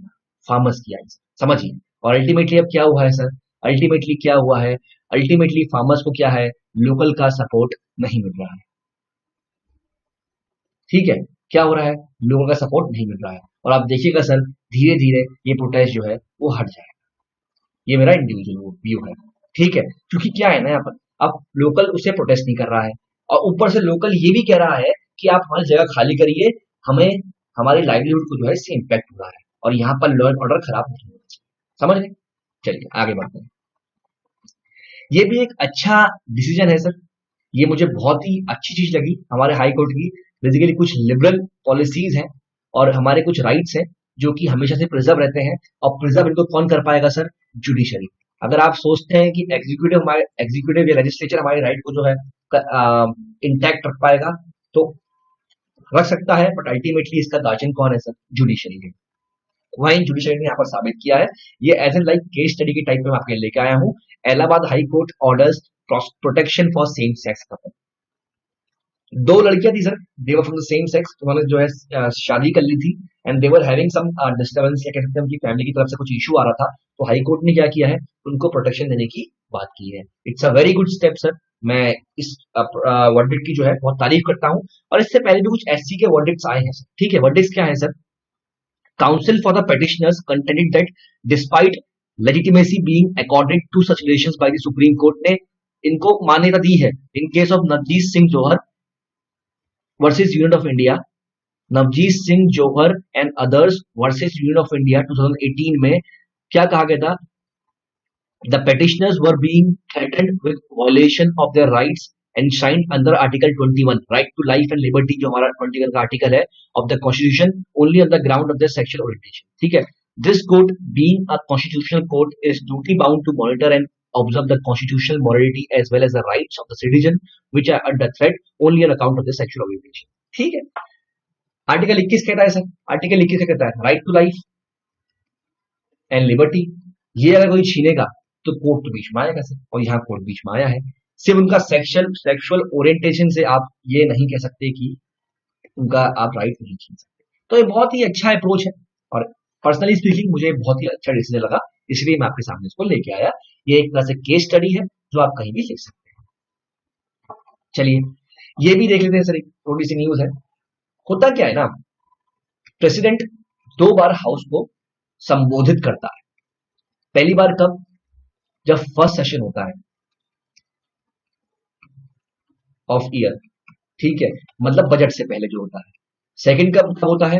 A: फार्मर्स की आई सर, समझिए। और अल्टीमेटली अब क्या हुआ है सर, अल्टीमेटली क्या हुआ है, अल्टीमेटली फार्मर्स को क्या है, लोकल का सपोर्ट नहीं मिल रहा है। ठीक है, क्या हो रहा है, लोगों का सपोर्ट नहीं मिल रहा है, और आप देखिएगा सर, धीरे धीरे ये प्रोटेस्ट जो है वो हट जाएगा। ये मेरा इंडिविजुअल व्यू है, ठीक है, क्योंकि क्या है ना, यहाँ पर अब लोकल उसे प्रोटेस्ट नहीं कर रहा है, और ऊपर से लोकल ये भी कह रहा है कि आप हमारी जगह खाली करिए, हमें हमारी लाइवलीहुड को जो है इससे इम्पैक्ट हो रहा है, और यहाँ पर लॉ एंड ऑर्डर खराब नहीं होना चाहिए, समझ रहे। चलिए आगे बढ़ते हैं। ये भी एक अच्छा डिसीजन है सर, ये मुझे बहुत ही अच्छी चीज लगी हमारे हाई कोर्ट की। बेसिकली कुछ लिबरल पॉलिसीज हैं और हमारे कुछ राइट्स हैं जो कि हमेशा से प्रिजर्व रहते हैं, और प्रिजर्व इनको कौन कर पाएगा सर, जुडिशरी। अगर आप सोचते हैं कि एग्जीक्यूटिव या लेजिस्लेचर हमारे राइट को जो है इंटैक्ट रख पाएगा, तो रख सकता है, बट अल्टीमेटली इसका गार्जियन कौन है सर, जुडिशरी है। वहीं जुडिशरी ने यहाँ पर साबित किया है, ये as an like case study के टाइप में मैं आपके लिए लेके आया हूँ। Allahabad high court orders protection for same sex couple. दो लड़कियां थी sir, they were from the same sex, उन्होंने जो है शादी कर ली थी, and they were having some disturbance, या कह सकते हैं उनकी फैमिली की तरफ से कुछ इशू आ रहा था, तो हाई कोर्ट ने क्या किया है, उनको प्रोटेक्शन देने की बात की है। It's a very good step sir, मैं इस वर्डिक्ट की जो है बहुत तारीफ करता हूँ। और इससे पहले भी कुछ एससी के वर्डिक्ट्स आए हैं सर, ठीक है, वर्डिक्ट्स क्या है sir, Counsel for the petitioners contended that despite legitimacy being accorded to such relations by the Supreme Court ने इनको मान्यता दी है in case of Navjeet Singh Johar versus union of India, Navjeet Singh Johar and others versus union of India 2018 में क्या कहा गया था, the petitioners were being threatened with violation of their rights enshrined under Article 21, right to life and liberty, जो हमारा 21 का आर्टिकल है of the Constitution, only on the ground of their sexual orientation। ठीक है, this court being a constitutional court is duty bound to monitor and observe the constitutional morality as well as the rights of the citizen which are under threat only on account of their sexual orientation। ठीक है, आर्टिकल 21 कहता है सर, आर्टिकल 21 कहता है right to life and liberty, ये अगर कोई छीनेगा तो कोर्ट तो बीच में आएगा सर, और यहाँ कोर्ट बीच में आया है। सिर्फ उनका सेक्सुअल ओरिएंटेशन से आप ये नहीं कह सकते कि उनका आप राइट नहीं छीन सकते। तो ये बहुत ही अच्छा अप्रोच है, और पर्सनली स्पीकिंग मुझे बहुत ही अच्छा डिसीजन लगा, इसलिए मैं आपके सामने इसको लेके आया। ये एक तरह से केस स्टडी है जो आप कहीं भी लिख सकते हैं। चलिए ये भी देख लेते हैं सर, एक थोड़ी सी न्यूज है। होता क्या है ना, प्रेसिडेंट 2 बार हाउस को संबोधित करता है। पहली बार कब, जब फर्स्ट सेशन होता है ऑफ ईयर, ठीक है, मतलब बजट से पहले जो होता है। सेकंड कब होता है,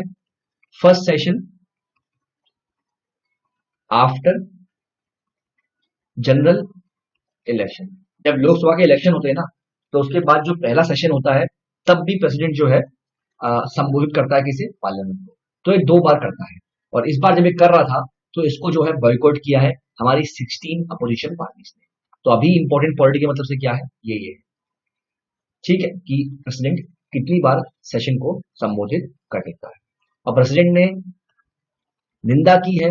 A: first session after general election. जब लोकसभा के इलेक्शन होते हैं ना, तो उसके बाद जो पहला सेशन होता है, तब भी प्रेसिडेंट जो है संबोधित करता है किसे, पार्लियामेंट को। तो ये 2 बार करता है, और इस बार जब ये कर रहा था तो इसको जो है बॉयकॉट किया है हमारी 16 अपोजिशन पार्टीज ने। तो अभी इंपॉर्टेंट पॉलिटी के मतलब से क्या है, ये ठीक है, कि प्रेसिडेंट कितनी बार सेशन को संबोधित कर सकता है। और प्रेसिडेंट ने निंदा की है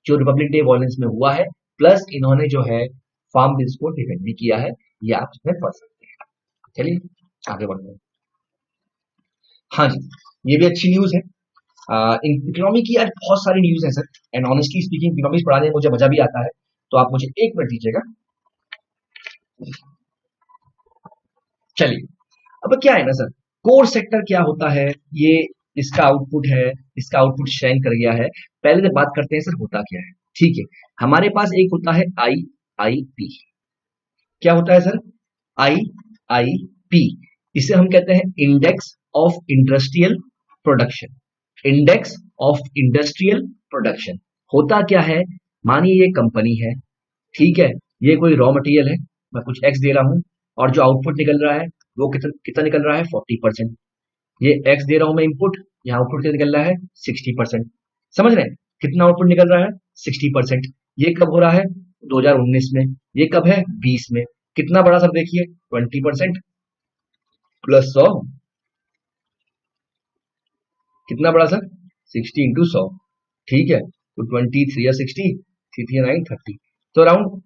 A: जो रिपब्लिक डे वॉयलेंस में हुआ है, प्लस इन्होंने जो है फार्म बिल्स को डिफेंड भी किया है, ये आप इसमें पढ़ सकते हैं। चलिए आगे बढ़ते हैं। हाँ जी, ये भी अच्छी न्यूज है। इकोनॉमी की आज बहुत सारी न्यूज है sir, and honestly speaking economics पढ़ाने में मुझे मजा भी आता है, तो आप मुझे 1 मिनट दीजिएगा। चलिए अब क्या है ना सर, कोर सेक्टर क्या होता है, ये इसका आउटपुट है, इसका आउटपुट श्रैंक कर गया है। पहले तो बात करते हैं सर होता क्या है। ठीक है, हमारे पास एक होता है IIP। क्या होता है सर? IIP, इसे हम कहते हैं index of industrial production. Index of industrial production होता क्या है? मानिए ये कंपनी है, ठीक है, ये कोई रॉ मटेरियल है, मैं कुछ एक्स दे रहा हूं और जो आउटपुट निकल रहा है वो कितना कितना निकल रहा है? 40%। ये एक्स दे रहा हूं मैं इनपुट, यहाँ आउटपुट कितना निकल रहा है? 60%। समझ रहे हैं? कितना आउटपुट निकल रहा है? 60%। ये कब हो रहा है? 2019 में। ये कब है? 20 में। कितना बड़ा सर देखिए, 20% प्लस 100, कितना बड़ा सर? 60 इंटू 100। ठीक है, तो 23 या 60, 3 3 9 30, तो अराउंड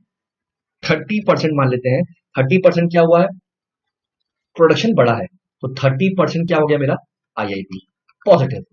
A: 30% मान लेते हैं। 30% क्या हुआ है? प्रोडक्शन बढ़ा है, तो 30% क्या हो गया मेरा? IIP positive.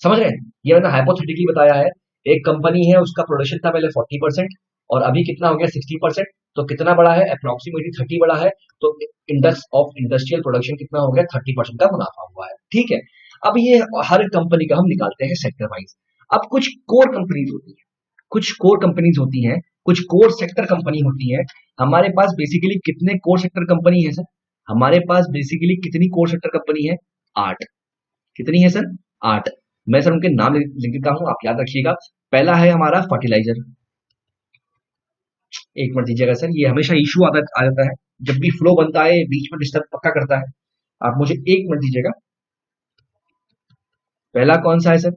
A: समझ रहे हैं? ये मैंने हाइपोथेटिकली बताया है। एक कंपनी है, उसका प्रोडक्शन था पहले 40% और अभी कितना हो गया? 60%। तो कितना बड़ा है? अप्रोक्सीमेटली 30 बड़ा है। तो इंडेक्स ऑफ इंडस्ट्रियल प्रोडक्शन कितना हो गया? 30% का मुनाफा हुआ है। ठीक है, अब ये हर कंपनी का हम निकालते हैं सेक्टर वाइज। अब कुछ कोर कंपनीज होती है, कुछ कोर कंपनीज होती हैं, कुछ कोर सेक्टर कंपनी होती है। हमारे पास बेसिकली कितने कोर सेक्टर कंपनी है सर? हमारे पास बेसिकली कितनी कोर सेक्टर कंपनी है? 8। कितनी है सर? 8। मैं सर उनके नाम लिख देता हूं, आप याद रखिएगा। पहला है हमारा फर्टिलाइजर। एक मिनट दीजिएगा सर, ये हमेशा इशू आ जाता है जब भी फ्लो बनता है, बीच में डिस्टर्ब पक्का करता है। आप मुझे एक मिनट दीजिएगा। पहला कौन सा है सर?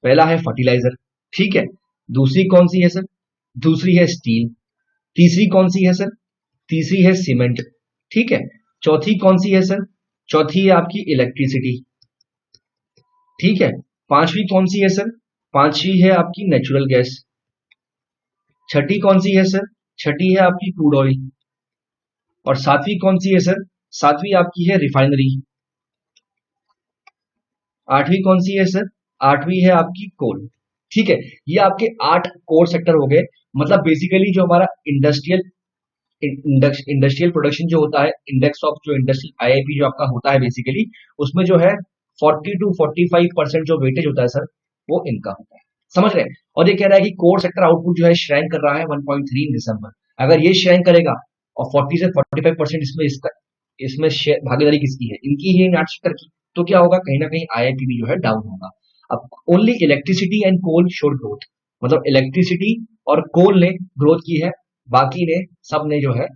A: पहला है फर्टिलाइजर। ठीक है, दूसरी कौन सी है सर? दूसरी है स्टील। तीसरी कौन सी है सर? तीसरी है सीमेंट। ठीक है, चौथी कौन सी है सर? चौथी है आपकी इलेक्ट्रिसिटी। ठीक है, पांचवी कौन सी है सर? पांचवी है आपकी नेचुरल गैस। छठी कौन सी है सर? छठी है आपकी क्रूड ऑयल। और सातवीं कौन सी है सर? सातवीं आपकी है रिफाइनरी। आठवीं कौन सी है सर? आठवीं है आपकी कोल। ठीक है, ये आपके 8 कोर सेक्टर हो गए। मतलब बेसिकली जो हमारा इंडस्ट्रियल इंडस्ट्रियल प्रोडक्शन जो होता है, इंडेक्स ऑफ जो इंडस्ट्रियल IIP जो आपका होता है बेसिकली, उसमें जो है 40 to 45% जो वेटेज होता है सर, वो इनका होता है। समझ रहे हैं? और ये कह रहा है कि कोर सेक्टर आउटपुट जो है श्रैंक कर रहा है 1.3 इन दिसंबर। अगर ये श्रैंक करेगा और 40 से 45% इसमें इसका इसमें भागीदारी किसकी है? इनकी ही, नाट सेक्टर की। तो क्या होगा? कहीं ना कहीं IIP भी जो है डाउन होगा। अब only electricity and coal showed growth, मतलब इलेक्ट्रिसिटी और कोल ने ग्रोथ की है, बाकी ने सब ने जो है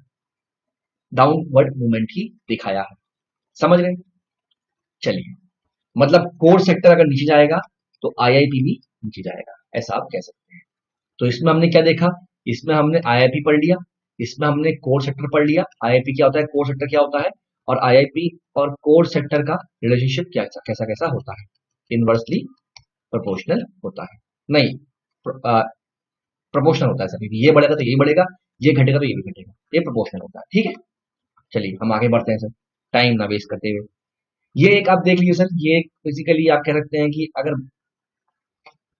A: डाउनवर्ड मूवमेंट ही दिखाया है। समझ रहे हैं? चलिए, मतलब कोर सेक्टर अगर नीचे जाएगा तो IIP भी नीचे जाएगा, ऐसा आप कह सकते हैं। तो इसमें हमने क्या देखा? इसमें हमने IIP पढ़ लिया, इसमें हमने कोर सेक्टर पढ़ लिया। IIP क्या होता है, कोर सेक्टर क्या होता है, और IIP और कोर सेक्टर का रिलेशनशिप क्या कैसा कैसा होता है। इनवर्सली प्रोपोर्शनल होता है, नहीं प्रोपोर्शनल होता है सभी। ये बढ़ेगा तो ये बढ़ेगा, ये घटेगा तो ये भी घटेगा, ये प्रोपोर्शनल होता है। ठीक है, चलिए हम आगे बढ़ते हैं सर, टाइम ना वेस्ट करते हुए। ये एक आप देख लीजिए सर, ये फिजिकली आप कह सकते हैं कि अगर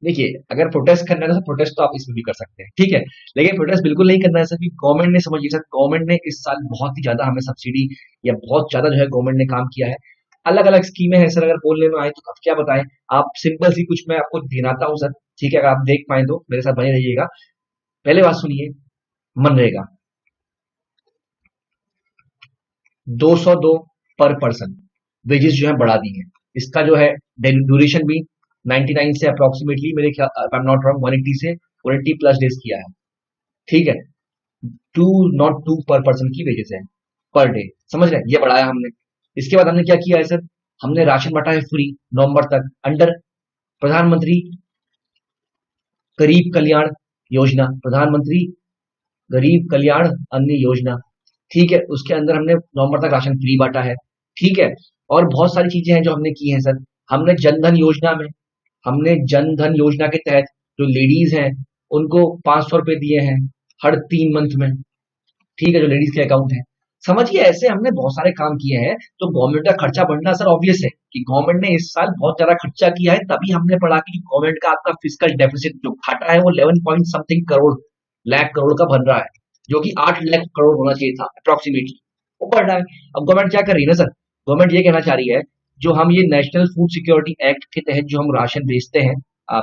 A: देखिए अगर प्रोटेस्ट करना है तो प्रोटेस्ट तो आप इसमें भी कर सकते हैं, ठीक है, लेकिन प्रोटेस्ट बिल्कुल नहीं करना है सर, क्योंकि गवर्नमेंट ने, समझिए सर, गवर्नमेंट ने इस साल बहुत ही ज्यादा हमें सब्सिडी या बहुत ज्यादा जो है गवर्नमेंट ने काम किया है। अलग अलग स्कीमें हैं सर, अगर बोलने में आए तो अब क्या बताएं। आप सिंपल सी कुछ मैं आपको गिनाता हूँ सर, ठीक है, अगर आप देख पाए तो मेरे साथ बने रहिएगा। पहले बात सुनिए, मनरेगा 202 पर पर्सन वेजेस जो है बढ़ा दी है। इसका जो है ड्यूरेशन भी 99 से अप्रोक्सीमेटली मेरे ख्याल, आई एम नॉट रॉन्ग, 180 से 180 प्लस डेज किया है। ठीक है, 202 पर पर्सन की वेजेस है पर डे। समझ रहे हैं? ये बढ़ाया हमने। इसके बाद हमने क्या किया है सर? हमने राशन बांटा है फ्री नवंबर तक अंडर प्रधानमंत्री गरीब कल्याण योजना, प्रधानमंत्री गरीब कल्याण अन्न योजना। ठीक है, उसके अंदर हमने नवंबर तक राशन फ्री बांटा है। ठीक है, और बहुत सारी चीजें हैं जो हमने की हैं सर। हमने जनधन योजना में, हमने जनधन योजना के तहत जो लेडीज हैं उनको 500 रुपए दिए हैं हर 3 मंथ में। ठीक है, जो लेडीज के अकाउंट है। समझिए, ऐसे हमने बहुत सारे काम किए हैं। तो गवर्नमेंट का खर्चा बढ़ना सर ऑब्वियस है कि गवर्नमेंट ने इस साल बहुत ज्यादा खर्चा किया है, तभी हमने पढ़ा कि गवर्नमेंट का आपका फिजिकल डेफिसिट जो घाटा है वो 11 पॉइंट समथिंग करोड़ लाख करोड़ का बन रहा है, जो कि 8 लाख करोड़ होना चाहिए था अप्रोक्सीमेटली, वो बढ़ रहा है। अब गवर्नमेंट क्या कर रही है ना सर, गवर्नमेंट ये कहना चाह रही है जो हम ये नेशनल फूड सिक्योरिटी एक्ट के तहत जो हम राशन बेचते हैं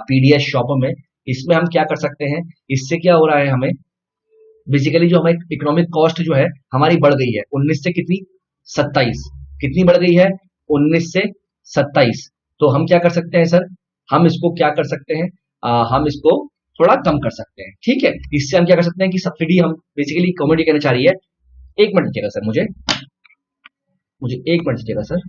A: पीडीएस शॉपों में, इसमें हम क्या कर सकते हैं, इससे क्या हो रहा है, हमें बेसिकली जो हमारी इकोनॉमिक कॉस्ट जो है हमारी बढ़ गई है 19 से कितनी 27, कितनी बढ़ गई है 19 से 27। तो हम क्या कर सकते हैं सर, हम इसको क्या कर सकते हैं, हम इसको थोड़ा कम कर सकते हैं। ठीक है, इससे हम क्या कर सकते हैं कि सब्सिडी हम बेसिकली गवर्नमेंट ये कहना चाह रही है। एक मिनट दीजिएगा सर, मुझे मुझे एक मिनट दीजिएगा सर।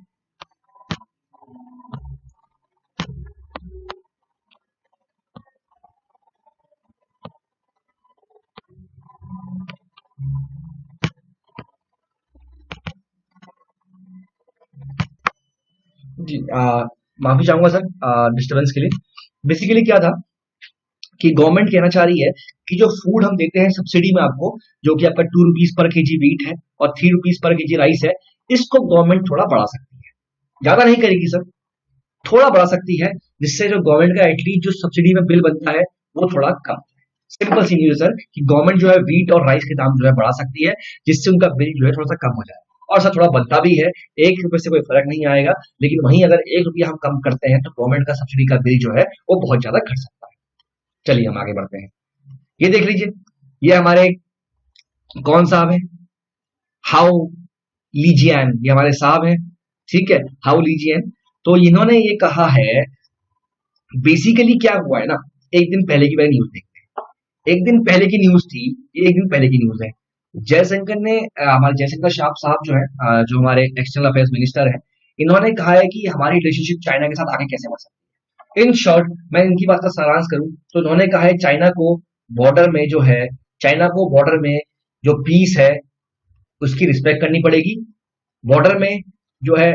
A: जी माफी चाहूंगा सर डिस्टरबेंस के लिए। बेसिकली क्या था कि गवर्नमेंट कहना चाह रही है कि जो फूड हम देते हैं सब्सिडी में आपको, जो कि आपका 2 रुपीज पर केजी वीट है और 3 रुपीज पर केजी राइस है, इसको गवर्नमेंट थोड़ा बढ़ा सकती है, ज्यादा नहीं करेगी सर, थोड़ा बढ़ा सकती है, जिससे जो गवर्नमेंट का एटलीस्ट जो सब्सिडी में बिल बनता है वो थोड़ा कम। सिंपल सी न्यूज सर कि गवर्नमेंट जो है वीट और राइस के दाम जो है बढ़ा सकती है, जिससे उनका बिल जो है थोड़ा सा कम हो जाए। और सर थोड़ा बनता भी है, 1 रुपए से कोई फर्क नहीं आएगा, लेकिन वहीं अगर 1 रुपया हम कम करते हैं तो गवर्नमेंट का सब्सिडी का बिल जो है वो बहुत ज्यादा घट सकता है। चलिए हम आगे बढ़ते हैं। ये देख लीजिए, ये हमारे कौन साहब है, हाउ लीजियन, ये हमारे साहब हैं। ठीक है, हाउ लीजियन। तो इन्होंने ये कहा है, बेसिकली क्या हुआ है ना, एक दिन पहले की न्यूज देखते हैं। एक दिन पहले की न्यूज थी, ये एक दिन पहले की न्यूज है। जयशंकर ने हमारे जयशंकर साहब जो है जो हमारे एक्सटर्नल अफेयर्स मिनिस्टर है, इन्होंने कहा है कि हमारी रिलेशनशिप चाइना के साथ आगे कैसे बढ़ सकती है। इन शॉर्ट मैं इनकी बात का सारांश करूं तो इन्होंने कहा है चाइना को बॉर्डर में जो है, चाइना को बॉर्डर में जो पीस है उसकी रिस्पेक्ट करनी पड़ेगी। बॉर्डर में जो है,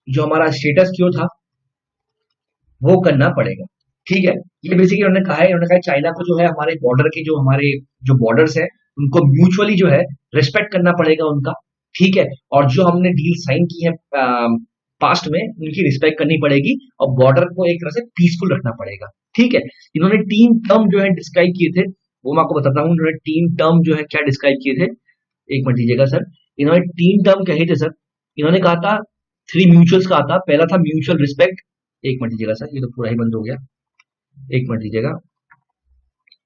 A: जो हमारा स्टेटस क्यों था वो करना पड़ेगा। ठीक है, ये बेसिकली उन्होंने कहा है, उन्होंने कहा चाइना को जो है हमारे बॉर्डर के जो हमारे जो बॉर्डर्स है उनको म्यूचुअली जो है रिस्पेक्ट करना पड़ेगा उनका। ठीक है, और जो हमने डील साइन की है पास्ट में उनकी रिस्पेक्ट करनी पड़ेगी और बॉर्डर को एक तरह से पीसफुल रखना पड़ेगा। ठीक है, इन्होंने 3 टर्म जो है डिस्क्राइब किए थे, वो मैं आपको बताता हूँ। इन्होंने 3 टर्म जो है क्या डिस्क्राइब किए थे, एक मिनट दीजिएगा सर। इन्होंने 3 टर्म कहे थे सर। इन्होंने कहा था 3 म्यूचुअल्स का था, पहला था म्यूचुअल रिस्पेक्ट। एक मिनट दीजिएगा सर, ये तो पूरा ही बंद हो गया, एक मिनट दीजिएगा।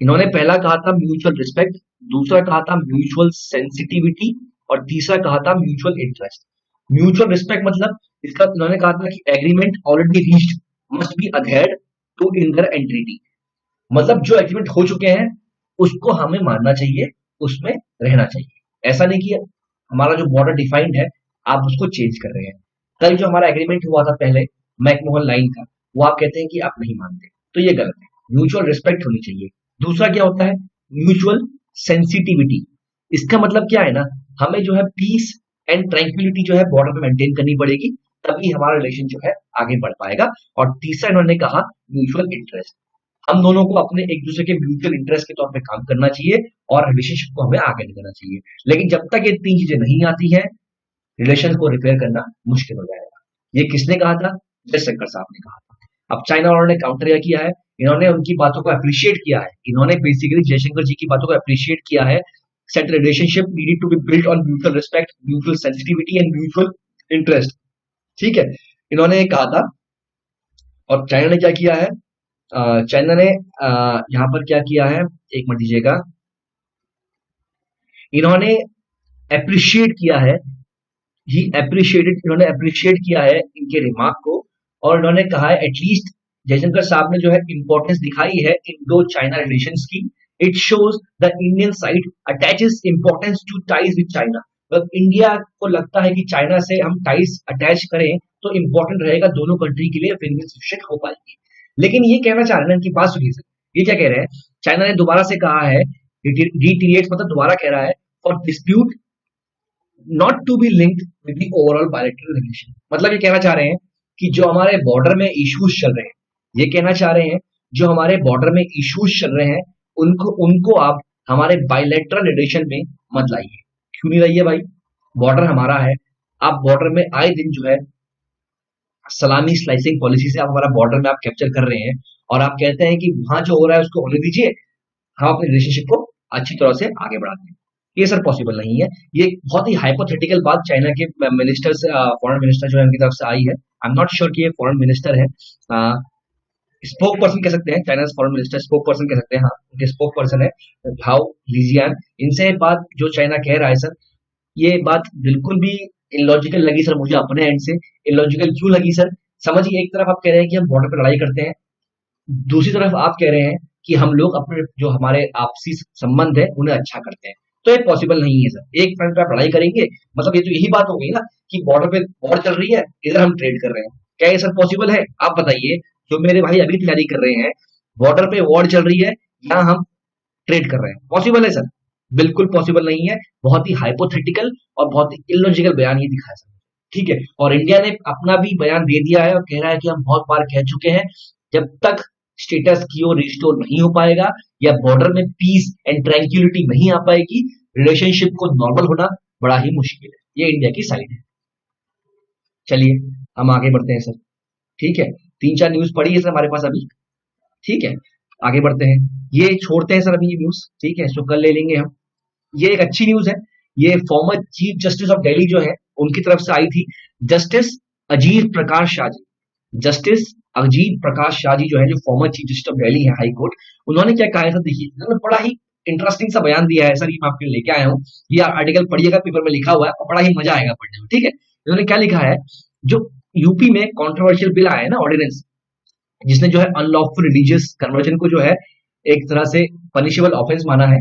A: इन्होंने पहला कहा था म्यूचुअल रिस्पेक्ट, दूसरा कहा था म्यूचुअल सेंसिटिविटी और तीसरा कहा था म्यूचुअल इंटरेस्ट। म्यूचुअल रिस्पेक्ट मतलब इसका इन्होंने कहा था कि agreement already reached must be adhered to in their entity, मतलब जो एग्रीमेंट हो चुके हैं उसको हमें मानना चाहिए, उसमें रहना चाहिए। ऐसा नहीं कि हमारा जो बॉर्डर डिफाइंड है आप उसको चेंज कर रहे हैं। कल जो हमारा एग्रीमेंट हुआ था पहले मैकमोहन लाइन का, वो आप कहते हैं कि आप नहीं मानते, तो ये गलत है। म्यूचुअल रिस्पेक्ट होनी चाहिए। दूसरा क्या होता है, म्यूचुअल सेंसिटिविटी। इसका मतलब क्या है ना, हमें जो है पीस एंड ट्रैंक्विलिटी जो है बॉर्डर पे मेंटेन करनी पड़ेगी, तभी हमारा रिलेशन जो है आगे बढ़ पाएगा। और तीसरा इन्होंने कहा म्यूचुअल इंटरेस्ट, हम दोनों को अपने एक दूसरे के म्यूचुअल इंटरेस्ट के तौर पे काम करना चाहिए और रिलेशनशिप को हमें आगे ले जाना चाहिए। लेकिन जब तक ये 3 चीजें नहीं आती है, रिलेशन को रिपेयर करना मुश्किल हो जाएगा। ये किसने कहा था, जयशंकर साहब ने कहा था। अब चाइना वालों ने काउंटर किया है, इन्होंने उनकी बातों को अप्रिशिएट किया है। इन्होंने बेसिकली जयशंकर जी की बातों को अप्रिशिएट किया है। Set relationship needed to be built on mutual respect, mutual sensitivity and mutual interest. ठीक है, इन्होंने ये कहा था। और चाइना ने क्या किया है, चाइना ने यहाँ पर क्या किया है, एक मिनट दीजिएगा, इन्होंने अप्रिशिएट किया है, इन्होंने अप्रिशिएट किया है इनके रिमार्क को। और इन्होंने कहा है एटलीस्ट जयशंकर साहब ने जो है इंपॉर्टेंस दिखाई है इंडो चाइना रिलेशंस की। It shows the Indian side attaches importance to ties with China. मतलब इंडिया को लगता है कि चाइना से हम टाइज अटैच करें तो इंपॉर्टेंट रहेगा, दोनों कंट्री के लिए विन विन सिचुएशन हो पाएगी। लेकिन ये कहना चाह रहे हैं, इनकी बात सुनिए सर, ये क्या कह रहे हैं, चाइना ने दोबारा से कहा है, रिटीरिएट मतलब दोबारा कह रहा है, for dispute not to be linked with the overall bilateral relation. मतलब ये कहना चाह रहे हैं कि जो हमारे बॉर्डर में इश्यूज चल रहे हैं, ये कहना चाह रहे हैं जो हमारे बॉर्डर में इश्यूज चल रहे हैं उनको आप हमारे बायलैटरल रिलेशन में मत लाइए। क्यों नहीं लाइए भाई, बॉर्डर हमारा है, आप बॉर्डर में आए दिन जो है सलामी स्लाइसिंग पॉलिसी से आप हमारा बॉर्डर में आप कैप्चर कर रहे हैं और आप कहते हैं कि वहां जो हो रहा है उसको होने दीजिए, हम अपने रिलेशनशिप को अच्छी तरह से आगे बढ़ाते हैं। ये सर पॉसिबल नहीं है। ये बहुत ही हाइपोथेटिकल बात चाइना के मिनिस्टर से, फॉरेन मिनिस्टर जो है उनकी तरफ से आई है। आई एम नॉट श्योर कि ये फॉरेन मिनिस्टर है, स्पोक पर्सन कह सकते हैं, China foreign minister spoke person कह सकते हैं, हाँ उनके स्पोक पर्सन है हाउ लीजियान। इनसे बात जो चाइना कह रहा है सर, ये बात बिल्कुल भी इलॉजिकल लगी सर मुझे अपने एंड से। इलॉजिकल क्यों लगी सर? समझिए, एक तरफ आप कह रहे हैं कि हम बॉर्डर पर लड़ाई करते हैं, दूसरी तरफ आप कह रहे हैं कि हम लोग अपने जो हमारे आपसी संबंध है उन्हें अच्छा करते हैं। तो ये पॉसिबल नहीं है सर। एक फ्रंट पे आप लड़ाई करेंगे, मतलब ये तो यही बात हो गई ना कि बॉर्डर पे वॉर चल रही है, इधर हम ट्रेड कर रहे हैं। क्या ये सर पॉसिबल है? आप बताइए, जो मेरे भाई अभी तैयारी कर रहे हैं, बॉर्डर पे वॉर चल रही है, यहाँ हम ट्रेड कर रहे हैं, पॉसिबल है सर? बिल्कुल पॉसिबल नहीं है। बहुत ही हाइपोथेटिकल और बहुत ही इलॉजिकल बयान ये दिखा है सर। ठीक है, और इंडिया ने अपना भी बयान दे दिया है और कह रहा है कि हम बहुत बार कह चुके हैं, जब तक स्टेटस की रिस्टोर नहीं हो पाएगा या बॉर्डर में पीस एंड ट्रैंक्विलिटी नहीं आ पाएगी, रिलेशनशिप को नॉर्मल होना बड़ा ही मुश्किल है। ये इंडिया की साइड है। चलिए हम आगे बढ़ते हैं सर। ठीक है, 3-4 न्यूज पड़ी है सर हमारे पास अभी। ठीक है, आगे बढ़ते हैं। ये छोड़ते हैं सर अभी ये न्यूज, ठीक है, इसको कल ले लेंगे हम। ये एक अच्छी न्यूज है। ये former chief justice of Delhi जो है उनकी तरफ से आई थी, जस्टिस अजीत प्रकाश शाह जी। जस्टिस अजीत प्रकाश शाह जी जो है, जो former chief justice of Delhi है हाई कोर्ट, उन्होंने क्या कहा है सर? देखिए, उन्होंने बड़ा ही इंटरेस्टिंग सा बयान दिया है सर, ये मैं आपके लिए लेके आया हूँ। ये आर्टिकल पढ़िएगा, पेपर में लिखा हुआ है और बड़ा ही मजा आएगा पढ़ने में। ठीक है, इन्होंने क्या लिखा है? जो यूपी में कॉन्ट्रोवर्शियल बिल आया है ना, ऑर्डिनेंस, जिसने जो है अनलॉफुल रिलीजियस कन्वर्जन को जो है एक तरह से पनिशेबल ऑफेंस माना है,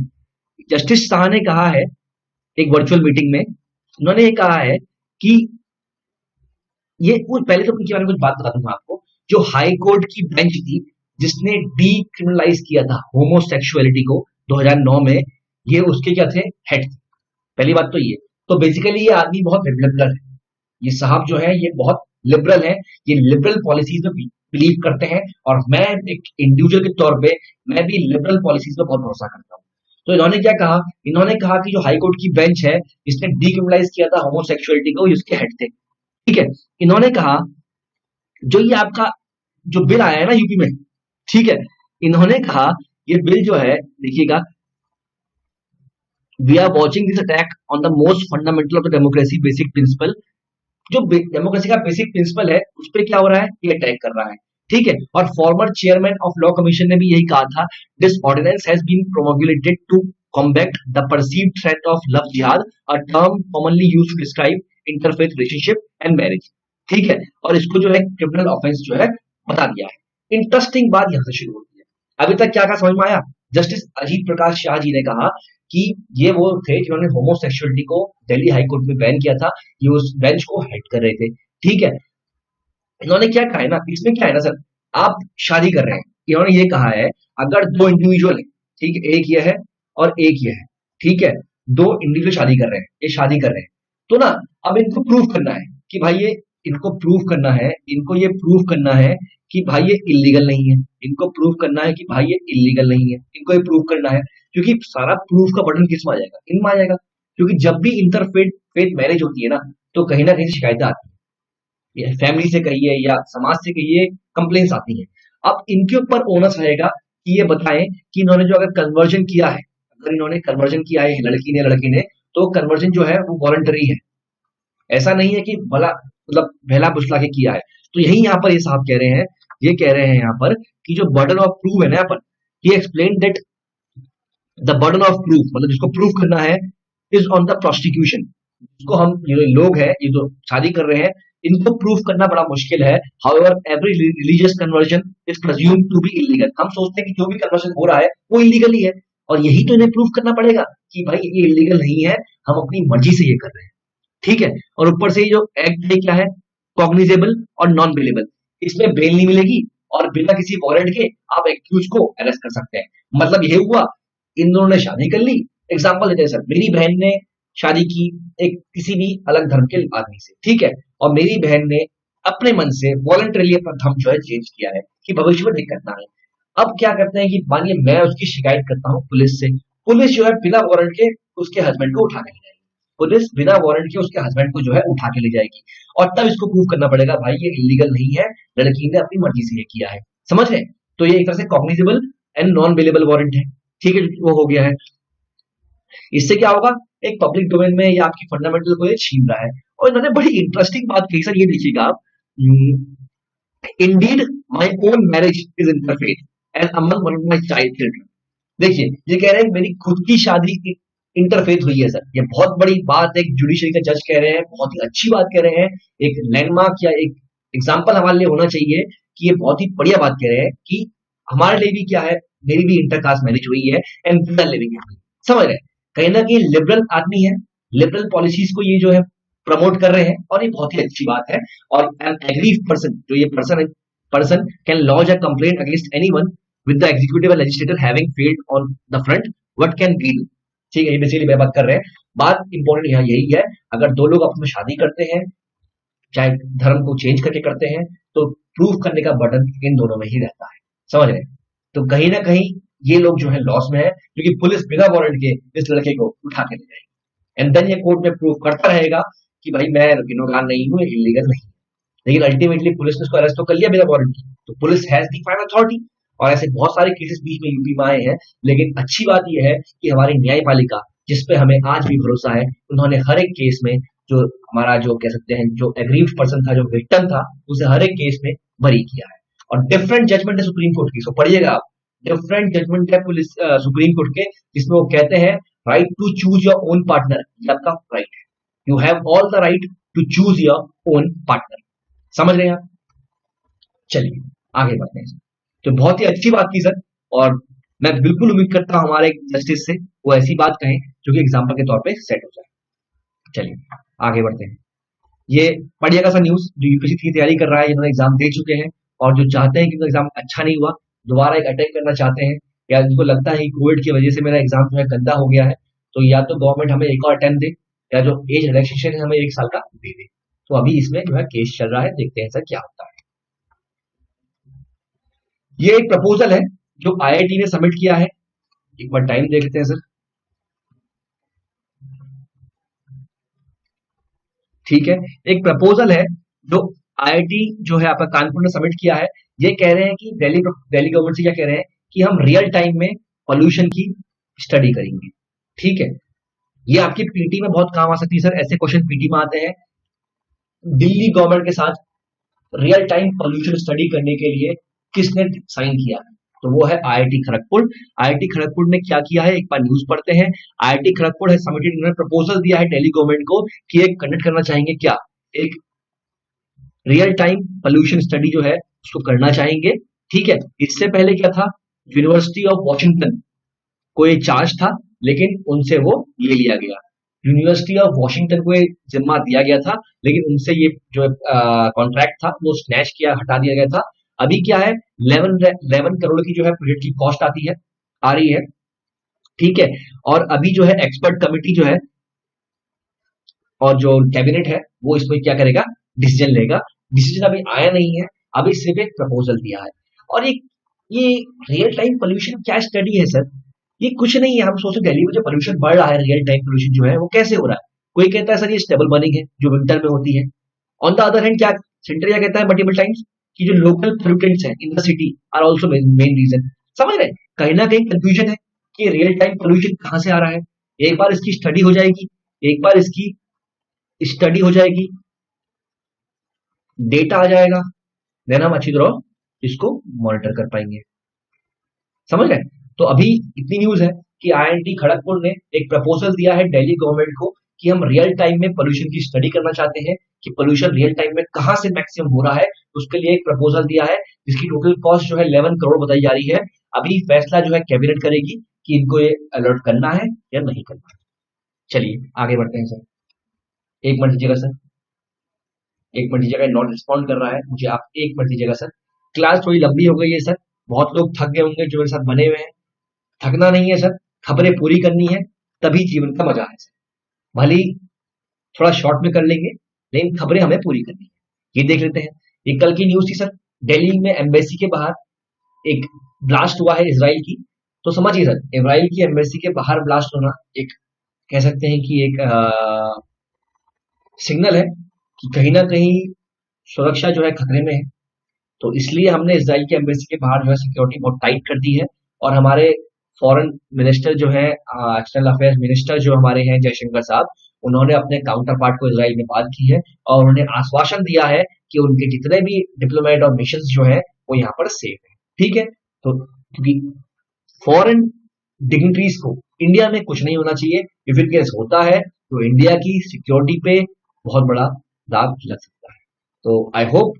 A: जस्टिस शाह ने कहा है एक वर्चुअल मीटिंग में, उन्होंने ये कहा है कि ये पहले तो उनके बारे में कुछ बात बता दूंगा आपको। जो हाई कोर्ट की बेंच थी जिसने डीक्रिमिनलाइज किया था होमोसेक्सुअलिटी को 2009 में, ये उसके क्या थे? हेड थे। पहली बात तो ये। तो बेसिकली ये आदमी बहुत लिबरल है, ये साहब जो है ये बहुत लिबरल है, ये लिबरल पॉलिसीज में बिलीव करते हैं, और मैं एक इंडिविजुअल के तौर पे मैं भी लिबरल पॉलिसीज पे बहुत भरोसा करता हूँ। तो इन्होंने क्या कहा? इन्होंने कहा कि जो हाई कोर्ट की बेंच है जिसने डीक्रिमिनलाइज किया था होमोसेक्सुअलिटी को, उसके हेड थे। ठीक है, इन्होंने कहा जो ये आपका जो बिल आया है ना यूपी में, ठीक है, इन्होंने कहा ये बिल जो है, देखिएगा, we are watching this attack on the most fundamental of the democracy basic principle. जो डेमोक्रेसी का बेसिक प्रिंसिपल है उस पर क्या हो रहा है? ये अटैक कर रहा है। ठीक है, और former chairman of law commission ने भी यही कहा था, this ordinance has been promulgated to combat the perceived threat of love jihad, a term commonly used to describe interfaith relationship and marriage। ठीक है, और इसको जो है क्रिमिनल ऑफेंस जो है बता दिया है। इंटरेस्टिंग बात यहां से शुरू होती है। अभी तक क्या क्या समझ में आया? जस्टिस अजीत प्रकाश शाह जी ने कहा कि ये वो थे जिन्होंने होमोसेक्सुअलिटी को दिल्ली हाई कोर्ट में बैन किया था, ये उस बेंच को हेड कर रहे थे। ठीक है, इन्होंने क्या कहा है ना, इसमें क्या है ना सर, आप शादी कर रहे हैं, इन्होंने ये कहा है अगर दो इंडिविजुअल है, ठीक है, एक ये है और एक ये है, ठीक है, दो इंडिविजुअल शादी कर रहे हैं, ये शादी कर रहे हैं, तो ना अब इनको प्रूव करना है कि भाई ये, इनको प्रूव करना है, इनको ये प्रूव करना है कि भाई ये इलीगल नहीं है, इनको प्रूव करना है कि भाई ये इलीगल नहीं है, इनको ये प्रूव करना है, क्योंकि सारा प्रूफ का बटन किस में आ जाएगा? इनमें आ जाएगा, क्योंकि जब भी इंटरफेथ फेथ मैरिज होती है ना कहीं ना कहीं शिकायतें आती है, फैमिली से कहिए या समाज से कहिए, कंप्लेन्स आती हैं। अब इनके ऊपर ओनस रहेगा कि ये बताएं कि इन्होंने जो अगर कन्वर्जन किया है, अगर इन्होंने कन्वर्जन किया है लड़की ने, तो कन्वर्जन जो है वो वॉलंटरी है, ऐसा नहीं है कि भला मतलब बहला फुसला के किया है। तो यही यहाँ पर ये साहब कह रहे हैं, ये कह रहे हैं यहाँ पर कि जो बर्डन ऑफ प्रूफ है ना, यहाँ पर ही explain that the burden of proof, मतलब जिसको प्रूफ करना है, इज ऑन द प्रोस्टिट्यूशन। जिसको हम ये लोग हैं, ये जो शादी कर रहे हैं, इनको प्रूफ करना बड़ा मुश्किल है। However every religious conversion is presumed to be illegal. हम सोचते हैं कि जो भी कन्वर्जन हो रहा है वो इलीगल ही है, और यही तो इन्हें प्रूफ करना पड़ेगा कि भाई ये इलीगल नहीं है, हम अपनी मर्जी से ये कर रहे हैं। ठीक है, और ऊपर से जो एक्ट है क्या है? कॉग्निजेबल और नॉन बेलेबल। इसमें बेल नहीं मिलेगी और बिना किसी वारंट के आप एक्यूज को अरेस्ट कर सकते हैं। मतलब यह हुआ, इन दोनों ने शादी कर ली। एग्जाम्पल देते हैं सर, मेरी बहन ने शादी की एक किसी भी अलग धर्म के आदमी से, ठीक है, और मेरी बहन ने अपने मन से वॉलंटरली अपना धर्म जो है चेंज किया है कि भविष्य में दिक्कत ना आए। अब क्या करते हैं कि मानिए मैं उसकी शिकायत करता हूँ पुलिस से, पुलिस जो है बिना वारंट के उसके हस्बैंड को उठा के ले जाएगी, पुलिस बिना वारंट के उसके हस्बैंड को जो है उठा के ले जाएगी, और तब इसको प्रूव करना पड़ेगा भाई ये इलीगल नहीं है, लड़की ने अपनी मर्जी से ये किया है। समझ रहे? तो ये एक तरह से cognizable and non bailable warrant है। ठीक है, वो हो गया है। इससे क्या होगा? एक पब्लिक डोमेन में या आपकी फंडामेंटल को ये छीन रहा है। और इन्होंने बड़ी इंटरेस्टिंग बात कही सर, ये देखिएगा आप, Indeed my own marriage is interfere and among one of my child children. देखिए, ये कह रहे हैं मेरी खुद की शादी इंटरफेथ हुई है सर। ये बहुत बड़ी बात है, जुडिशरी का जज कह रहे हैं, बहुत ही अच्छी बात कह रहे हैं, एक लैंडमार्क या एक एग्जाम्पल हमारे लिए होना चाहिए कि ये बहुत ही बढ़िया बात कह रहे हैं कि हमारे लिए भी क्या है, मेरी भी इंटरकास्ट मैरिज हुई है and we are living happy. समझ रहे हैं, कहीं ना कहीं लिबरल आदमी है, लिबरल पॉलिसीज को ये जो है प्रमोट कर रहे हैं और ये बहुत ही अच्छी बात है। और एन एग्रीव्ड पर्सन, जो ये person can launch a complaint against anyone with the executive and legislature having failed on the front, what can we do? ठीक है, ये बेसिकली मैं बात कर रहे हैं। बात इंपॉर्टेंट यहाँ यही है, अगर दो लोग आपस में शादी करते हैं, चाहे धर्म को चेंज करके करते हैं, तो प्रूफ करने का बटन इन दोनों में ही रहता है। समझ रहे हैं? तो कहीं ना कहीं ये लोग जो है लॉस में है, क्योंकि पुलिस बिना वारंट के इस लड़के को उठा के ले जाएगी एंड देन ये कोर्ट में प्रूफ करता रहेगा कि भाई मैं गुनहगार नहीं हूँ, इलीगल नहीं। लेकिन अल्टीमेटली पुलिस ने उसको अरेस्ट तो कर लिया बिना वारंट की, तो police has the final authority. और ऐसे बहुत सारे केसेस बीच में यूपी में आए हैं। लेकिन अच्छी बात यह है कि हमारी न्यायपालिका, जिस पे हमें आज भी भरोसा है, उन्होंने हर एक केस में जो हमारा जो कह सकते हैं जो एग्रीव्ड पर्सन था, जो विक्टिम था, उसे हर एक केस में बरी किया है। और डिफरेंट जजमेंट है सुप्रीम कोर्ट की, सो पढ़िएगा आप, डिफरेंट जजमेंट है पुलिस सुप्रीम कोर्ट के, जिसमें वो कहते हैं right to choose your own partner, ये आपका राइट है। You have all the right to choose your own partner. समझ रहे हैं आप? चलिए आगे बढ़ते हैं। तो बहुत ही अच्छी बात की सर, और मैं बिल्कुल उम्मीद करता हूं हमारे जस्टिस से वो ऐसी बात कहें जो कि एग्जाम्पल के तौर पे सेट हो जाए। चलिए आगे बढ़ते हैं। ये पढ़िएगा सा न्यूज, जो यूपीएससी की तैयारी कर रहा है, जिन्होंने एग्जाम दे चुके हैं और जो चाहते हैं कि उनका एग्जाम अच्छा नहीं हुआ, दोबारा एक अटेम्प्ट करना चाहते हैं, या जिनको लगता है कि कोविड की वजह से मेरा एग्जाम जो है गंदा हो गया है, तो या तो गवर्नमेंट हमें एक और अटेम्प्ट दे, या जो एज रिलैक्सेशन है हमें 1 साल का दे दे। तो अभी इसमें जो है केस चल रहा है, देखते हैं सर क्या होता है। ये एक प्रपोजल है जो आईआईटी ने सबमिट किया है। एक बार टाइम देख लेते हैं सर। ठीक है, एक प्रपोजल है जो आईआईटी जो है आपका कानपुर ने सबमिट किया है। ये कह रहे हैं कि दिल्ली गवर्नमेंट से क्या कह रहे हैं कि हम रियल टाइम में पॉल्यूशन की स्टडी करेंगे। ठीक है, ये आपकी पीटी में बहुत काम आ सकती है सर, ऐसे क्वेश्चन पीटी में आते हैं। दिल्ली गवर्नमेंट के साथ रियल टाइम पॉल्यूशन स्टडी करने के लिए किसने साइन किया है? तो वो है आईआईटी खड़गपुर। आईआईटी खड़गपुर ने क्या किया है, एक बार न्यूज पढ़ते हैं। आईआईटी खड़गपुर है सबमिटेड, इन्होंने प्रपोजल दिया है दिल्ली गवर्नमेंट को कि एक कंडक्ट करना चाहेंगे, क्या एक रियल टाइम पॉल्यूशन स्टडी जो है उसको करना चाहेंगे। ठीक है, इससे पहले क्या था, यूनिवर्सिटी ऑफ वॉशिंगटन को ये चार्ज था, लेकिन उनसे वो ले लिया गया। यूनिवर्सिटी ऑफ वॉशिंगटन को एक जिम्मा दिया गया था, लेकिन उनसे ये जो कॉन्ट्रैक्ट था वो स्नैच किया, हटा दिया गया था। अभी क्या है, 11 करोड़ की जो है प्रोजेक्ट की कॉस्ट आती है, आ रही है। ठीक है, और अभी जो है एक्सपर्ट कमिटी जो है और जो कैबिनेट है वो इसमें क्या करेगा, डिसीजन लेगा। डिसीजन अभी आया नहीं है, अभी सिर्फ एक प्रपोजल दिया है। और ये रियल टाइम पोल्यूशन क्या स्टडी है सर? ये कुछ नहीं है। हम सोचते दिल्ली में जो पोल्यूशन बढ़ रहा है, रियल टाइम पोल्यूशन जो है वो कैसे हो रहा है? कोई कहता है सर ये स्टेबल बर्निंग है जो विंटर में होती है। ऑन द अदर हैंड क्या सेंटर क्या कहता है मल्टीपल टाइम्स कि जो लोकल पोल्यूटेंट्स हैं in the city are also main reason. समझ रहे हैं, कहीं ना कहीं कंफ्यूजन है कि रियल टाइम पोल्यूशन कहां से आ रहा है। एक बार इसकी स्टडी हो जाएगी, एक बार इसकी स्टडी हो जाएगी, डेटा आ जाएगा, देन हम अच्छी तरह इसको मॉनिटर कर पाएंगे। समझ गए? तो अभी इतनी न्यूज है कि आईआईटी खड़गपुर ने एक प्रपोजल दिया है दिल्ली गवर्नमेंट को कि हम रियल टाइम में पोल्यूशन की स्टडी करना चाहते हैं कि पोल्यूशन रियल टाइम में कहां से मैक्सिमम हो रहा है। उसके लिए एक प्रपोजल दिया है जिसकी टोटल कॉस्ट जो है 11 करोड़ बताई जा रही है। अभी फैसला जो है कैबिनेट करेगी कि इनको ये अलर्ट करना है या नहीं करना है। चलिए आगे बढ़ते हैं सर। एक मिनट दीजिएगा सर, एक मिनट दीजिएगा, नॉट रिस्पॉन्ड कर रहा है मुझे, आप एक मिनट दीजिएगा सर। क्लास थोड़ी लंबी हो गई है सर, बहुत लोग थक गए होंगे जो मेरे साथ बने हुए हैं। थकना नहीं है सर, खबरें पूरी करनी है, तभी जीवन का मजा है सर। भले ही थोड़ा शॉर्ट में कर लेंगे, लेकिन खबरें हमें पूरी करनी है। ये देख लेते हैं, ये कल की न्यूज थी सर, दिल्ली में एम्बेसी के बाहर एक ब्लास्ट हुआ है इसराइल की। तो समझिए सर, इसराइल की एम्बेसी के बाहर ब्लास्ट होना एक कह सकते हैं कि एक सिग्नल है कि कहीं ना कहीं सुरक्षा जो है खतरे में है। तो इसलिए हमने इसराइल की एम्बेसी के बाहर जो है सिक्योरिटी बहुत टाइट कर दी है। और हमारे फॉरेन मिनिस्टर जो है, एक्सटर्नल अफेयर्स मिनिस्टर जो हमारे हैं जयशंकर साहब, उन्होंने अपने काउंटर पार्ट को इसराइल में बात की है और उन्होंने आश्वासन दिया है कि उनके जितने भी डिप्लोमेट और मिशन जो है वो यहाँ पर सेफ है। ठीक है, तो क्योंकि फॉरेन डिग्निटरीज को इंडिया में कुछ नहीं होना चाहिए, इफ इन केस होता है तो इंडिया की सिक्योरिटी पे बहुत बड़ा दाग लग सकता है। तो आई होप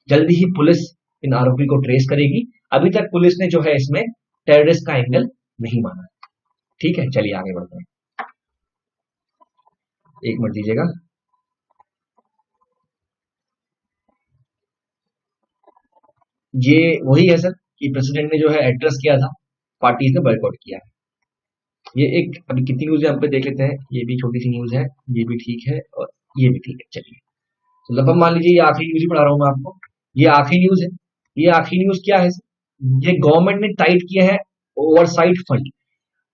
A: जल्दी ही पुलिस इन आरोपी को ट्रेस करेगी। अभी तक पुलिस ने जो है इसमें टेररिस्ट का एंगल नहीं माना। ठीक है, चलिए आगे बढ़ते हैं। एक मिनट दीजिएगा। ये वही है सर कि प्रेसिडेंट ने जो है एड्रेस किया था, पार्टीज ने बॉयकॉट किया है। ये एक अभी कितनी न्यूज है हम पे देख लेते हैं। ये भी छोटी सी न्यूज है, ये भी ठीक है और ये भी ठीक है। चलिए तो लगभग मान लीजिए ये आखिरी न्यूज ही पढ़ा रहा हूँ मैं आपको। ये आखिरी न्यूज है। ये आखिरी न्यूज क्या है? ये गवर्नमेंट ने टाइट किया है ओवरसाइट फंड।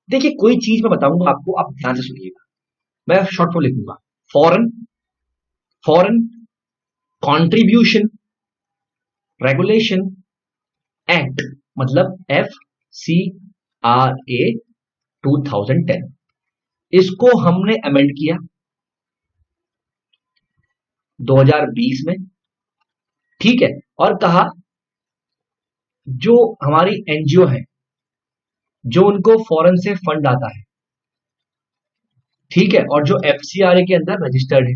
A: देखिए कोई चीज मैं बताऊंगा आपको, आप ध्यान से सुनिएगा। मैं शॉर्ट फॉर्म लिखूंगा, foreign foreign contribution regulation act, मतलब FCRA 2010। इसको हमने अमेंड किया 2020 में। ठीक है, और कहा जो हमारी एनजीओ है, जो उनको फॉरेन से फंड आता है, ठीक है, और जो FCRA के अंदर रजिस्टर्ड है,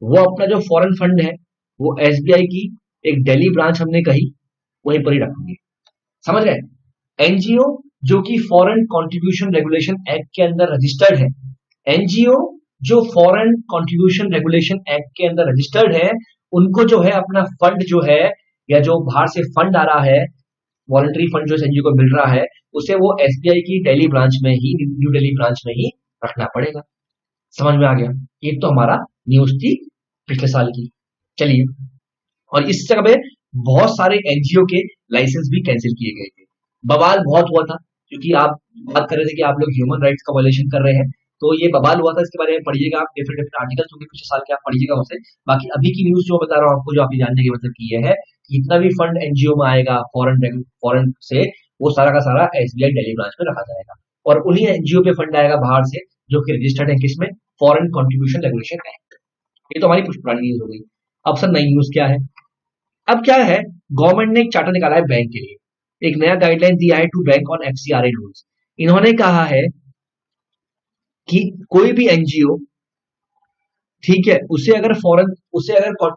A: वो अपना जो फॉरेन फंड है वो SBI की एक दिल्ली ब्रांच हमने कही वहीं पर ही रखेंगे। समझ रहे हैं? एनजीओ जो कि फॉरेन कंट्रीब्यूशन रेगुलेशन एक्ट के अंदर रजिस्टर्ड है, एनजीओ जो फॉरेन कंट्रीब्यूशन रेगुलेशन एक्ट के अंदर रजिस्टर्ड है, उनको जो है अपना फंड जो है या जो बाहर से फंड आ रहा है, वॉलंटरी फंड जो एनजीओ को मिल रहा है, उसे वो SBI की दिल्ली ब्रांच में ही, न्यू दिल्ली ब्रांच में ही रखना पड़ेगा। समझ में आ गया? ये तो हमारा न्यूज थी पिछले साल की। चलिए, और इस जगह पे बहुत सारे एनजीओ के लाइसेंस भी कैंसिल किए गए थे। बवाल बहुत हुआ था क्योंकि आप बात कर रहे थे कि आप लोग ह्यूमन राइट्स का वायलेशन कर रहे हैं, तो ये बवाल हुआ था। इसके बारे में पढ़िएगा आप, डिफरेंट डिफरेंट आर्टिकल्स होंगे पिछले साल के, आप पढ़िएगा उसे। बाकी अभी की न्यूज जो बता रहा हूँ आपको, जो आप जानने के मतलब की ये है कि जितना भी फंड एनजीओ में आएगा फॉरेन से, वो सारा का सारा SBI दिल्ली ब्रांच में रखा जाएगा, और उन्हीं एनजीओ पे फंड आएगा बाहर से जो कि रजिस्टर्ड है किसमें, फॉरेन कंट्रीब्यूशन रेगुलेशन एक्ट। ये तो हमारी कुछ पुरानी न्यूज हो गई। अब सर नई न्यूज क्या है? अब क्या है, गवर्नमेंट ने एक चार्टर निकाला है बैंक के लिए, एक नया गाइडलाइन दिया है to bank on FCRA rules. इन्होंने कहा है कि कोई भी एनजीओ, ठीक है, उसे अगर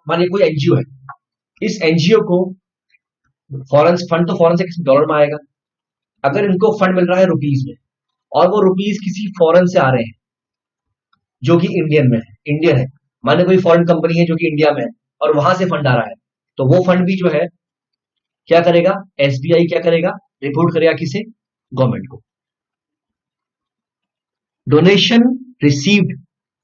A: मानिए कोई एनजीओ है, इस एनजीओ को फॉरेन फंड तो फॉरेन से किसी डॉलर में आएगा, अगर इनको फंड मिल रहा है रुपीज में और वो रुपीज किसी फॉरेन से आ रहे हैं जो कि इंडियन है, माने कोई फॉरेन कंपनी है जो कि इंडिया में है और वहां से फंड आ रहा है, तो वो फंड भी जो है क्या करेगा, SBI क्या करेगा, रिपोर्ट करेगा किसे, गवर्नमेंट को। Donation received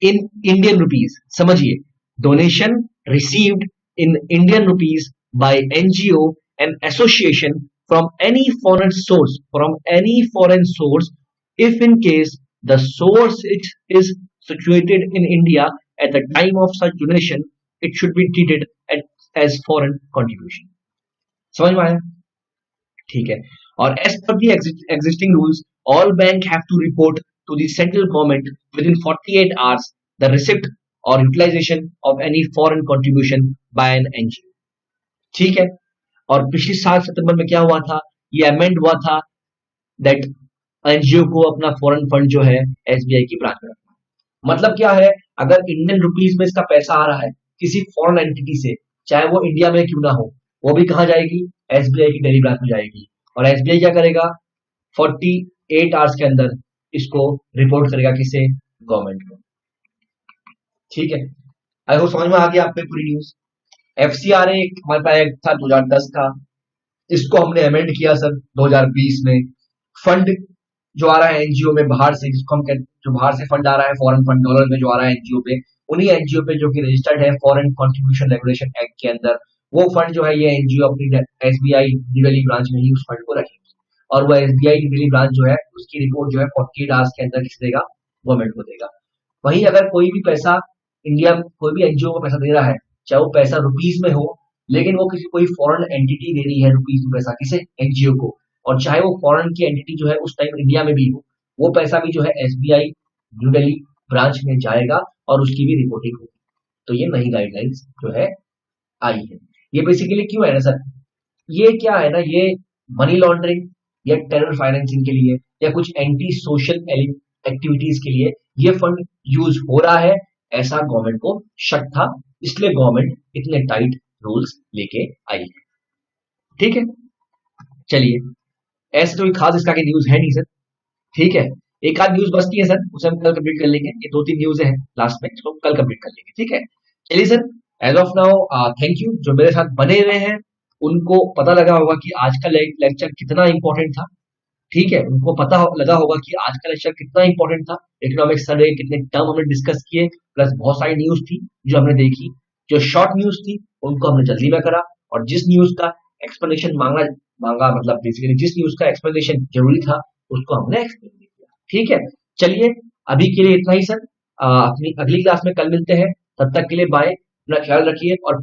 A: in Indian rupees, समझिए, donation received in Indian rupees by NGO and association from any foreign source, if in case the source it is situated in India at the time of such donation, it should be treated as foreign contribution। समझ में आया? ठीक है, और as per the existing rules, all bank have to report to the central government within 48 hours the receipt or utilization of any foreign contribution by an NGO। ठीक है, और पिछले साल सितंबर में क्या हुआ था, ये अमेंड हुआ था दैट एनजीओ को अपना फॉरेन फंड जो है SBI की ब्रांच में रखना। मतलब क्या है, अगर इंडियन रुपीज में इसका पैसा आ रहा है किसी फॉरेन एंटिटी से, चाहे वो इंडिया में क्यों ना हो, वो भी कहां जाएगी, SBI की दिल्ली ब्रांच में जाएगी, और SBI क्या करेगा, 48 आवर्स के अंदर इसको रिपोर्ट करेगा किसे, गवर्नमेंट को। ठीक है, आई होप समझ में आ गया आपको पूरी न्यूज। FCRA हमारे पास एक था 2010 का, इसको हमने अमेंड किया सर 2020 में। फंड जो आ रहा है एनजीओ में बाहर से, जिसको हम जो बाहर से फंड आ रहा है फॉरेन फंड डॉलर में जो आ रहा है एनजीओ पे, उन्हीं एनजीओ पे जो कि रजिस्टर्ड है फॉरेन कंट्रीब्यूशन रेगुलेशन एक्ट के अंदर, वो फंड जो है ये एनजीओ अपनी SBI न्यू दिल्ली ब्रांच में ही उस फंड को रखेगी, और वो SBI न्यू दिल्ली ब्रांच जो है उसकी रिपोर्ट जो है 48 आवर्स के अंदर किस देगा, गवर्नमेंट को देगा। वहीं अगर कोई भी पैसा इंडिया, कोई भी एनजीओ को पैसा दे रहा है, चाहे वो पैसा रुपीज में हो, लेकिन वो किसी कोई फॉरेन एंटिटी दे रही है रुपीज में पैसा किसे, एनजीओ को, और चाहे वो फॉरेन की एंटिटी जो है उस टाइम इंडिया में भी हो, वो पैसा भी जो है SBI न्यू दिल्ली ब्रांच में जाएगा और उसकी भी रिपोर्टिंग होगी। तो ये नई गाइडलाइंस जो है आई है। ये बेसिकली क्यों है ना सर, ये क्या है ना, ये मनी लॉन्ड्रिंग या टेरर फाइनेंसिंग के लिए या कुछ एंटी सोशल एक्टिविटीज के लिए ये फंड यूज हो रहा है, ऐसा गवर्नमेंट को शक था, इसलिए गवर्नमेंट इतने टाइट रूल्स लेके आई है। ठीक है, चलिए, ऐसे तो कोई खास इसका की न्यूज है नहीं सर। ठीक है, एक आध न्यूज बचती है सर, उसे हम कल कंप्लीट कर लेंगे, ये 2-3 न्यूज है लास्ट में, इसको कल कंप्लीट कर लेंगे। ठीक है, चलिए sir, as of now thank you जो मेरे साथ बने हुए हैं। उनको पता लगा होगा कि आज का लेक्चर कितना इंपॉर्टेंट था। ठीक है, उनको लगा होगा कि आज का लेक्चर कितना इंपॉर्टेंट था, इकोनॉमिक सर्वे कितने टर्म हमने डिस्कस किए, प्लस बहुत सारी न्यूज थी जो हमने देखी। जो शॉर्ट न्यूज थी उनको हमने जल्दी में करा, और जिस न्यूज का एक्सप्लेनेशन मांगा मांगा मतलब बेसिकली जिस न्यूज का एक्सप्लेनेशन जरूरी था उसको हमने एक्सप्लेन किया। ठीक है, चलिए, अभी के लिए इतना ही सर। अपनी अगली क्लास में कल मिलते हैं, तब तक के लिए बाय, अपना ख्याल रखिए और